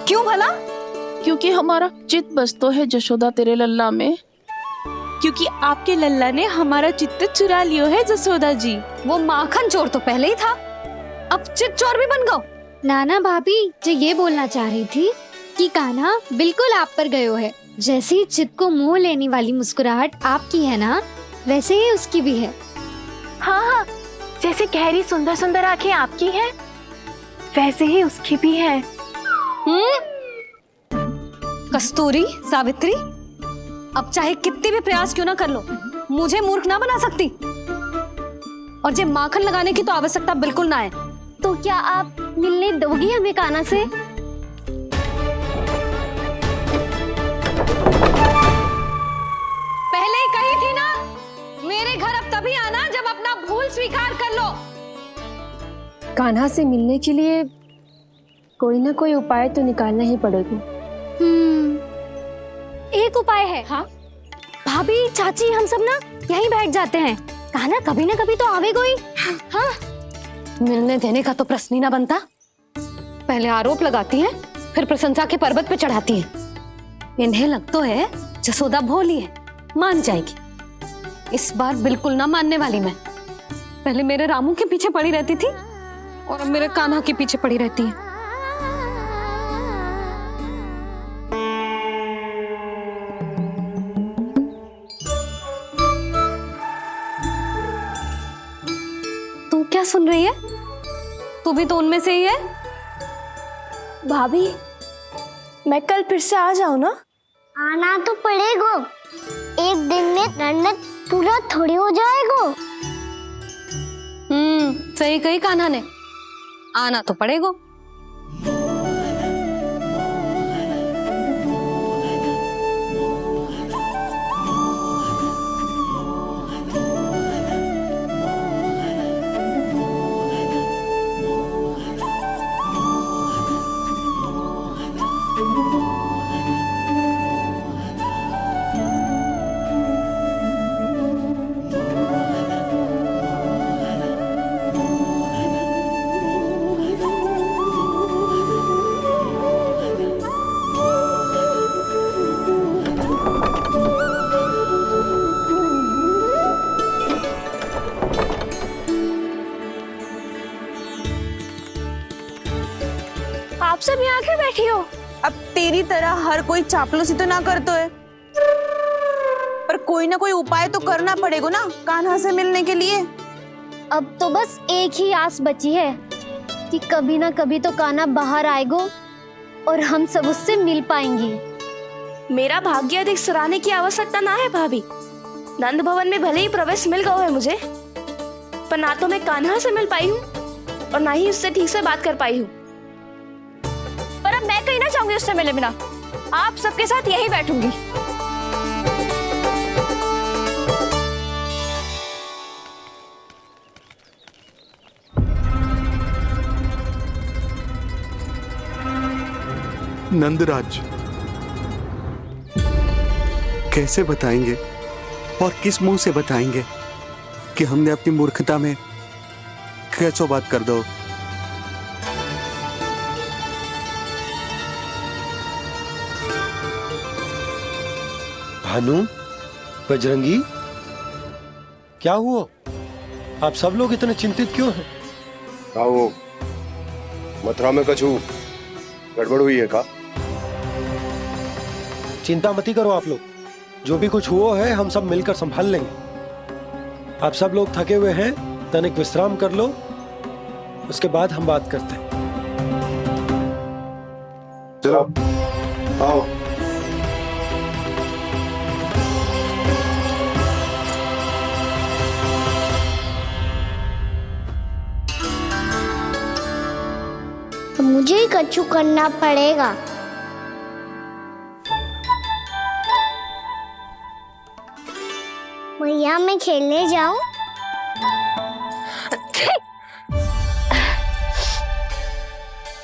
क्यों भला? क्योंकि हमारा चित्त बसतो है जशोदा तेरे लल्ला में। क्योंकि आपके लल्ला ने हमारा चित्त चुरा लियो है जसोदा जी। वो माखन चोर तो पहले ही था, अब चित्त चोर भी बन गो। नाना भाभी जो ये बोलना चाह रही थी कि कान्हा बिल्कुल आप पर गयो है। जैसे ही चित्त को मोह लेने वाली मुस्कुराहट आपकी है ना, वैसे ही उसकी भी है। हाँ हाँ, जैसे गहरी सुंदर सुंदर आंखें आपकी हैं, वैसे ही उसकी भी है। कस्तूरी, सावित्री, अब चाहे कितने भी प्रयास क्यों ना कर लो, मुझे मूर्ख ना बना सकती। और जब माखन लगाने की तो आवश्यकता बिल्कुल ना है। तो क्या आप मिलने दोगी हमें कान्हा से? पहले ही कही थी ना, मेरे घर अब तभी आना जब अपना भूल स्वीकार कर लो। कान्हा से मिलने के लिए कोई ना कोई उपाय तो निकालना ही पड़ेगा। एक उपाय है। हाँ? भाभी, चाची, हम सब ना यहीं बैठ जाते हैं। कान्हा कभी ना कभी तो आवेगा ही। हाँ? मिलने देने का तो प्रश्न ही ना बनता। पहले आरोप लगाती हैं, फिर प्रशंसा के पर्वत पे चढ़ाती हैं। इन्हें लगता है जसोदा भोली है, मान जाएगी। इस बार बिल्कुल ना मानने वाली मैं। पहले मेरे रामू के पीछे पड़ी रहती थी और अब मेरे कान्हा के पीछे पड़ी रहती है। तू क्या सुन रही है? तू भी तो उनमें से ही है। भाभी, मैं कल फिर से आ जाऊं ना? आना तो पड़ेगा। एक दिन में रन्नत पूरा थोड़ी हो जाएगा। सही कही कान्हा ने, आना तो पड़ेगा। आप सब यहाँ आके बैठी हो? अब तेरी तरह हर कोई चापलूसी तो ना करतो है, पर कोई ना कोई उपाय तो करना पड़ेगा ना कान्हा से मिलने के लिए। अब तो बस एक ही आस बची है कि कभी ना कभी तो कान्हा बाहर आएगा और हम सब उससे मिल पाएंगे। मेरा भाग्य अधिक सराहने की आवश्यकता ना है भाभी। नंद भवन में भले ही प्रवेश मिल गया है मुझे, पर ना तो मैं कान्हा से मिल पाई हूँ और ना ही उससे ठीक से बात कर पाई हूँ। पर अब मैं कहीं ना जाऊंगी उससे मिले बिना। आप सबके साथ यहीं बैठूंगी। नंदराज, कैसे बताएंगे और किस मुंह से बताएंगे कि हमने अपनी मूर्खता में कैसो बात कर दो। भानु, बजरंगी, क्या हुआ? आप सब लोग इतने चिंतित क्यों हैं? आओ, मथुरा में कछु गड़बड़ हुई है का? चिंता मती करो आप लोग, जो भी कुछ हुआ है हम सब मिलकर संभाल लेंगे। आप सब लोग थके हुए हैं, तनिक विश्राम कर लो, उसके बाद हम बात करते हैं। चलो, आओ। मुझे ही कछु करना पड़ेगा। मैया मैं खेलने जाऊं?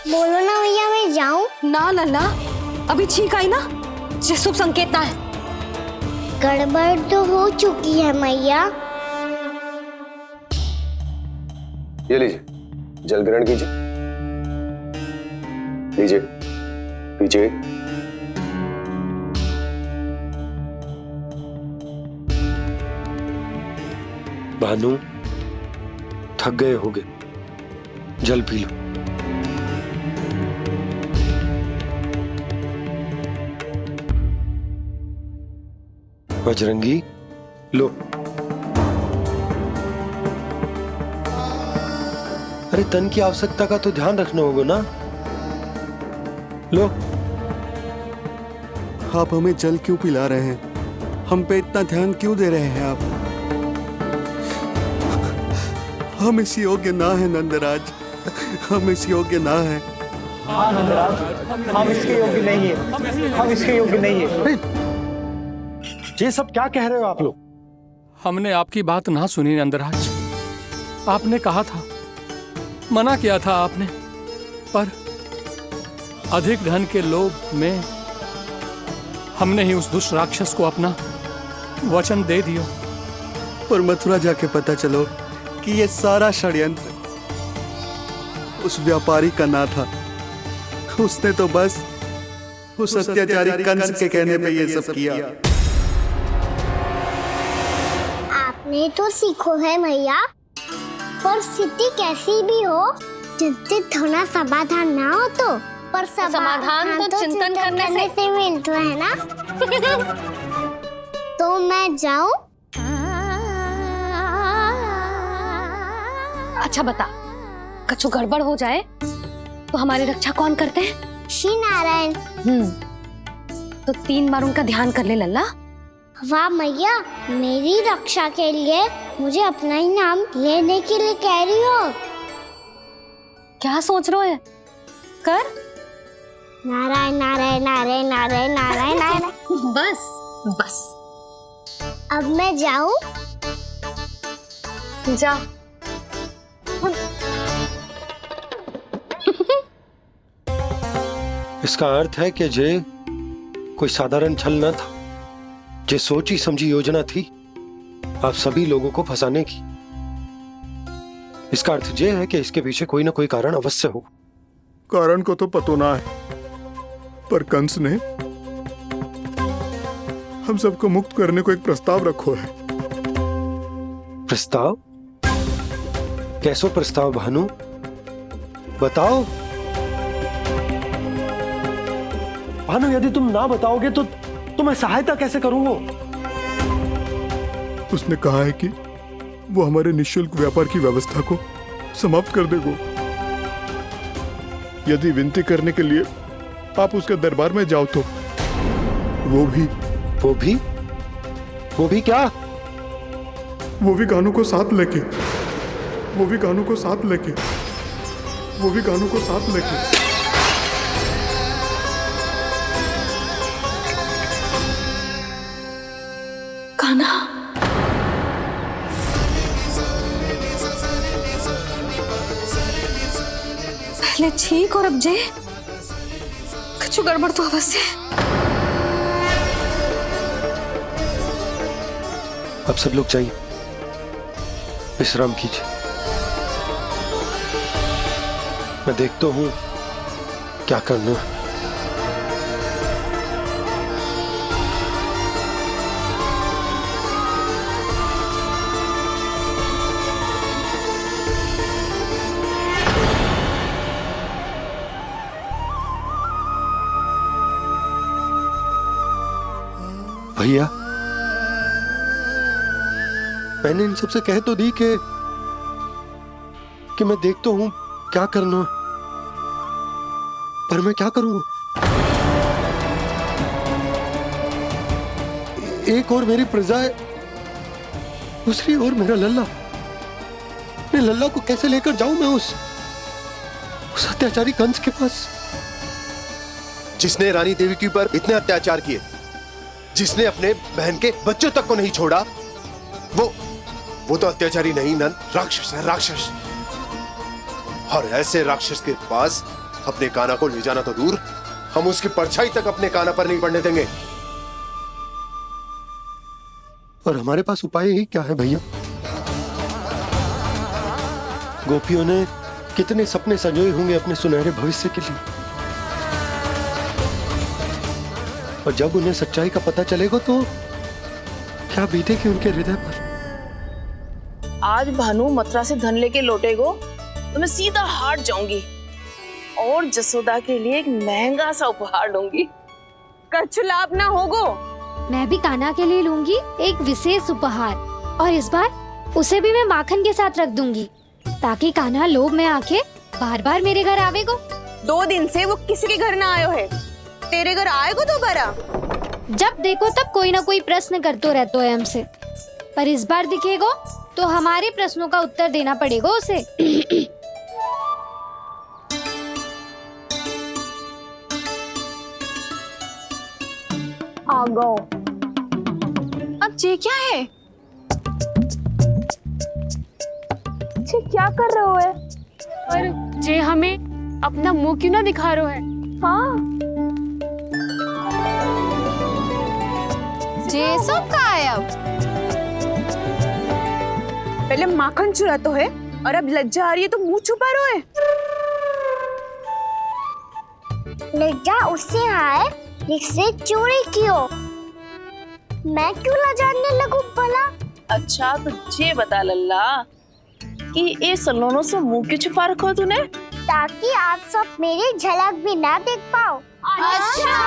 बोलो ना मैया मैं जाऊं? ना लल्ला, अभी छींक आई ना, ये शुभ संकेत ना है। गड़बड़ तो हो चुकी है मैया। ये लीजिए, जल ग्रहण कीजिए। लीजिए, पीछे। भानु, थक गए होगे, जल पी लो। बजरंगी, लो। अरे तन की आवश्यकता का तो ध्यान रखना होगा ना, लो। आप हमें जल क्यों पिला रहे हैं? हम पे इतना ध्यान क्यों दे रहे हैं आप? हम इस योग्य ना है नंदराज, हम इस योग्य ना है। हाँ नंदराज, हम इसके योग्य नहीं है, हम इसके योग्य नहीं है। ये सब क्या कह रहे हो आप लोग? हमने आपकी बात ना सुनी नंदराज। आपने कहा था, मना किया था आपने, पर अधिक धन के लोभ में हमने ही उस दुष्ट राक्षस को अपना वचन दे दिया। पर मथुरा जाके पता चलो कि ये सारा षड्यंत्र उस व्यापारी का ना था। उसने तो बस उस अत्याचारी कंस के कहने पे ये सब किया। आपने तो सीखो है मैया, पर स्थिति कैसी भी हो, चिंतित होना समाधान ना हो तो, पर समाधान तो चिंतन करने से मिलता है ना। तो मैं जाऊं? अच्छा बता, कछु गड़बड़ हो जाए तो हमारी रक्षा कौन करते हैं? श्री नारायण। तो 3 बार उनका ध्यान कर ले लल्ला। वाह मैया, मेरी रक्षा के लिए मुझे अपना ही नाम लेने के लिए कह रही हो? क्या सोच रहे हो? कर। नारायण नारायण नारायण नारायण नारायण नारायण। बस बस। अब मैं जाऊं? जा। इसका अर्थ है कि जे कोई साधारण छल न था, जे सोची समझी योजना थी आप सभी लोगों को फंसाने की। इसका अर्थ ये है कि इसके पीछे कोई ना कोई कारण अवश्य हो। कारण को तो पतो ना है, पर कंस ने हम सबको मुक्त करने को एक प्रस्ताव रखो है। प्रस्ताव? कैसो प्रस्ताव भानु, बताओ। भानु, यदि तुम ना बताओगे तो मैं सहायता कैसे करूंगा? उसने कहा है कि वो हमारे निःशुल्क व्यापार की व्यवस्था को समाप्त कर देगा यदि विनती करने के लिए आप उसके दरबार में जाओ तो। वो भी क्या? वो भी गानों को साथ लेके, वो भी गानों को साथ लेके, वो भी गानों को साथ लेके। कान्हा, पहले ठीक और अब जे कुछ गड़बड़ तो अवश्य। अब सब लोग जाइए, विश्राम कीजिए। मैं देखता हूं क्या करना है। भैया, मैंने इन सबसे कह तो दी कि मैं देखता हूं क्या करना है, पर मैं क्या करूंगा? एक और मेरी प्रजा है, दूसरी ओर मेरा लल्ला। मैं लल्ला को कैसे लेकर जाऊं मैं उस अत्याचारी कंस के पास? जिसने रानी देवी के ऊपर इतने अत्याचार किए, जिसने अपने बहन के बच्चों तक को नहीं छोड़ा, वो तो अत्याचारी नहीं नंद, राक्षस है, राक्षस। और ऐसे राक्षस के पास अपने कान्हा को ले जाना तो दूर, हम उसकी परछाई तक अपने कान्हा पर नहीं पड़ने देंगे। और हमारे पास उपाय ही क्या है भैया? गोपियों ने कितने सपने संजोए होंगे अपने सुनहरे भविष्य के लिए, और जब उन्हें सच्चाई का पता चलेगा तो क्या बीतेगी उनके हृदय पर? आज भानु मथुरा से धन लेके लौटेगो तो मैं सीधा हाट जाऊंगी और जसोदा के लिए एक महंगा सा उपहार लूंगी। कछु लाभ ना होगो। मैं भी कान्हा के लिए लूंगी एक विशेष उपहार, और इस बार उसे भी मैं माखन के साथ रख दूंगी, ताकि कान्हा लोभ में आके बार बार मेरे घर आवेगो। 2 दिन से वो किसी के घर ना आयो है, तेरे घर आएगो दोबारा? जब देखो तब कोई ना कोई प्रश्न करते रहते है हमसे, पर इस बार दिखेगो तो हमारे प्रश्नों का उत्तर देना पड़ेगा उसे। आ गो। अब ये क्या है? ये क्या कर रहे हो है? पर जे हमें अपना मुंह क्यों ना दिखा रहे है? हाँ, जे सब का है अब? पहले माखन चुरा तो है और अब लज्जा आ रही है तो मुंह छुपा रहे है। लज्जा उससे आए जिससे चोरी कियो। मैं क्यों लजाने लगूं भला? अच्छा तो ये बता लल्ला कि ये सलोनों से मुंह क्यों छुपा रखो तूने? ताकि आप सब मेरी झलक भी ना देख पाओ। अच्छा।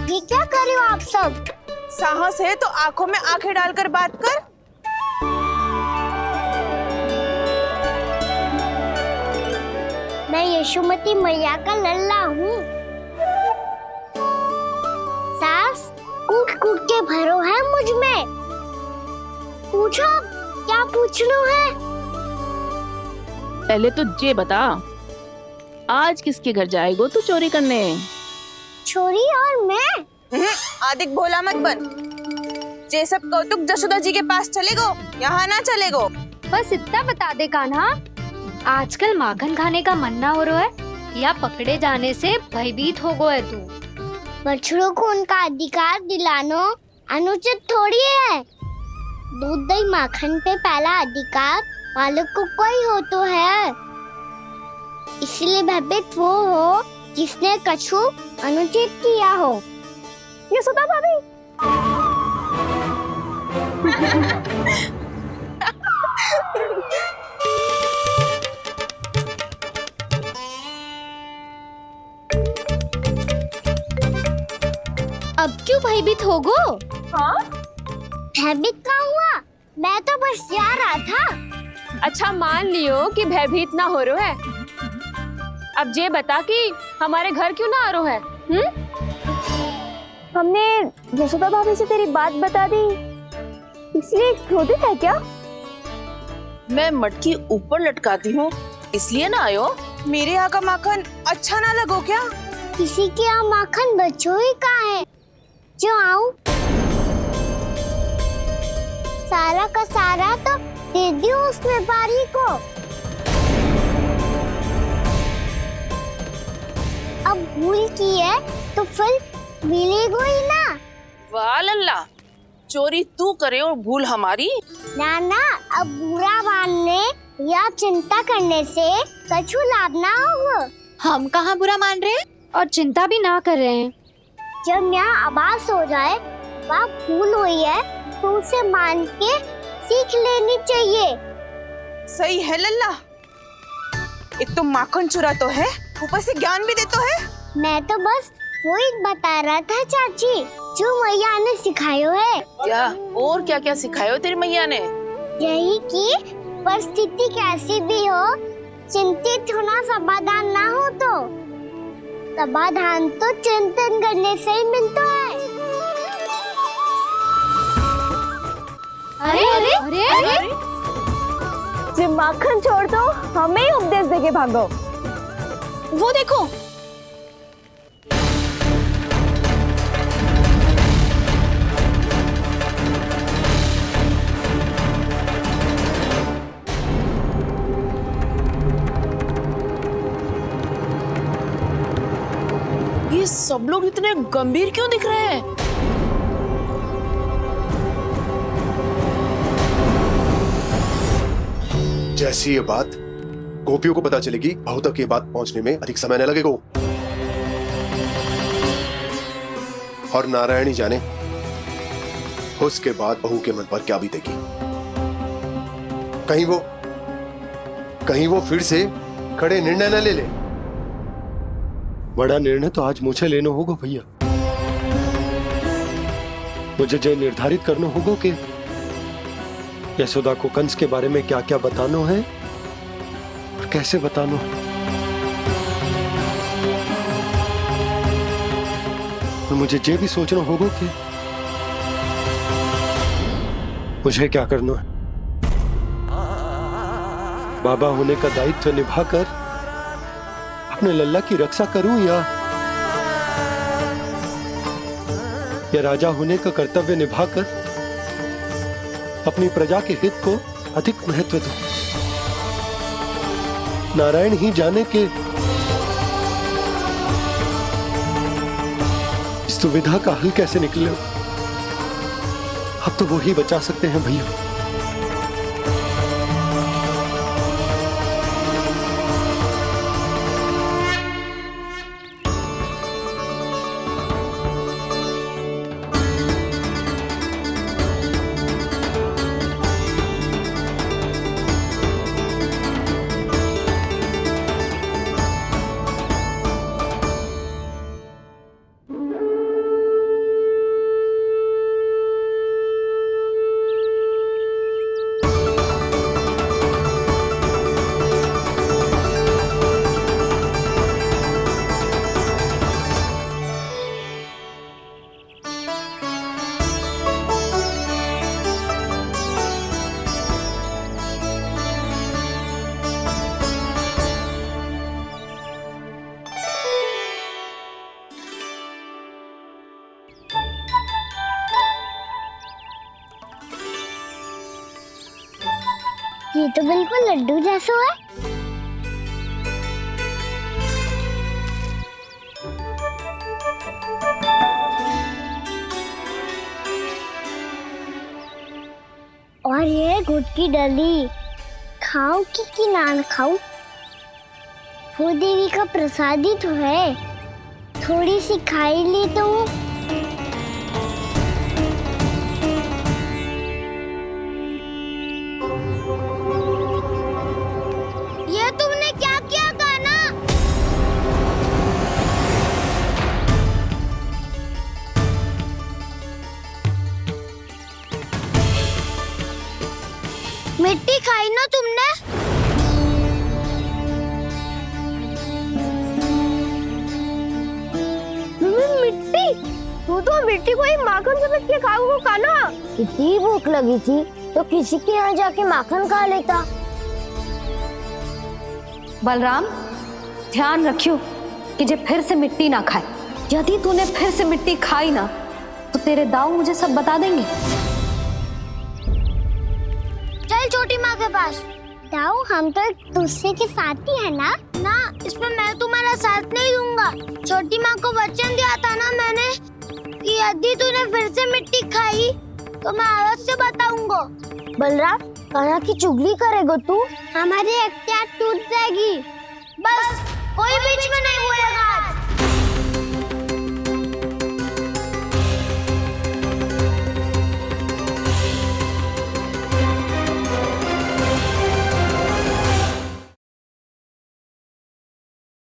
ये क्या कर रहे हो आप सब? साहस है तो आंखों में आंखें डालकर बात कर। मैं यशोमती मैया का लल्ला हूँ। सास कूट कूट के भरो है मुझ में। पूछो क्या पूछना है? पहले तो ये बता, आज किसके घर जाएगो तू चोरी करने? छोरी और मैं? आदिक भोला मत बन। ये सब कौतुक जसोदा जी के पास चलेगो, यहाँ ना चलेगो। बस इतना बता दे कान्हा, आजकल माखन खाने का मन ना हो रहा है या पकड़े जाने से भयभीत हो गया है तू? बछड़ों को उनका अधिकार दिलाना अनुचित थोड़ी है। दूध दही माखन पे पहला अधिकार मालिक को कोई हो तो है। इसलिए भयभीत वो हो जिसने कछु अनुचित किया हो। यशोदा भाभी। अब क्यों भयभीत हो गो? हाँ? भयभीत क्या हुआ? मैं तो बस जा रहा था। अच्छा मान लियो कि भयभीत ना हो रहा है, अब ये बता कि हमारे घर क्यों ना आ रहा है? हमने यशोदा भाभी से तेरी बात बता दी, इसलिए क्रोधित है क्या? मैं मटकी ऊपर लटकाती हूँ इसलिए ना आयो? मेरे यहाँ का माखन अच्छा ना लगो क्या? किसी के यहाँ माखन बचो ही कहाँ है जो आऊं? सारा का सारा तो दे दियो उस व्यापारी को। अब भूल की है तो फिर मिलेगा ही ना। वाह लल्ला, चोरी तू करे और भूल हमारी। नाना, अब बुरा मानने या चिंता करने से कछु लाभ ना होगा। हम कहाँ बुरा मान रहे हैं और चिंता भी ना कर रहे हैं। जब यहाँ आवाज हो जाए वह भूल हुई है तो उसे मान के सीख लेनी चाहिए। सही है लल्ला, एक तो माखन चुरा तो है, ऊपर से ज्ञान भी दे तो है। मैं तो बस वही बता रहा था चाची, जो मैया ने सिखायो है। क्या और क्या क्या सिखायो तेरी मैया ने? यही कि परिस्थिति कैसी भी हो, चिंतित होना समाधान ना हो तो समाधान तो चिंतन करने से ही मिलता है। अरे अरे अरे, अरे? जब माखन छोड़ दो, हमें ही उपदेश देके भागो। वो देखो, ये सब लोग इतने गंभीर क्यों दिख रहे हैं? जैसी ये बात गोपियों को पता चलेगी, बहू तक ये बात पहुंचने में अधिक समय न लगेगा। और नारायणी जाने उसके बाद बहू के मन पर क्या बीतेगी। कहीं वो फिर से खड़े निर्णय न ले ले। बड़ा निर्णय तो आज मुझे लेना होगा भैया। मुझे जो निर्धारित करना होगा कि यशोदा को कंस के बारे में क्या क्या बताना है और कैसे बताना है। और मुझे ये भी सोचना होगा कि मुझे क्या करना है। बाबा होने का दायित्व निभाकर अपने लल्ला की रक्षा करूं या राजा होने का कर्तव्य निभाकर अपनी प्रजा के हित को अधिक महत्व दूं। नारायण ही जाने के इस दुविधा का हल कैसे निकले। अब तो वो ही बचा सकते हैं भैया। ये तो बिल्कुल लड्डू जैसा है। और ये गुड़ की डली खाओ कि ना खाओ, वो देवी का प्रसाद ही तो है। थोड़ी सी खाई ली तो ये तुमने क्या किया कान्हा? मिट्टी खाई ना तुमने? मिट्टी? तू तो मिट्टी को ही माखन समझ के खाओगे कान्हा। कितनी भूख लगी थी तो किसी के यहाँ जाके माखन खा लेता। बलराम, ध्यान रखियो कि जे फिर से मिट्टी ना खाए। यदि तूने फिर से मिट्टी खाई ना तो तेरे दाऊ मुझे सब बता देंगे। छोटी माँ के पास। ताऊ हम तो एक दूसरे के साथी है ना। ना, इसमें मैं तुम्हारा साथ नहीं दूंगा। छोटी माँ को वचन दिया था ना मैंने कि यदि तूने फिर से मिट्टी खाई तो मैं आवाज से बताऊंगा। बलराम, कान्हा की चुगली करेगा तू, हमारी अख्तियार टूट जाएगी। बस कोई बीच में नहीं बोलेगा।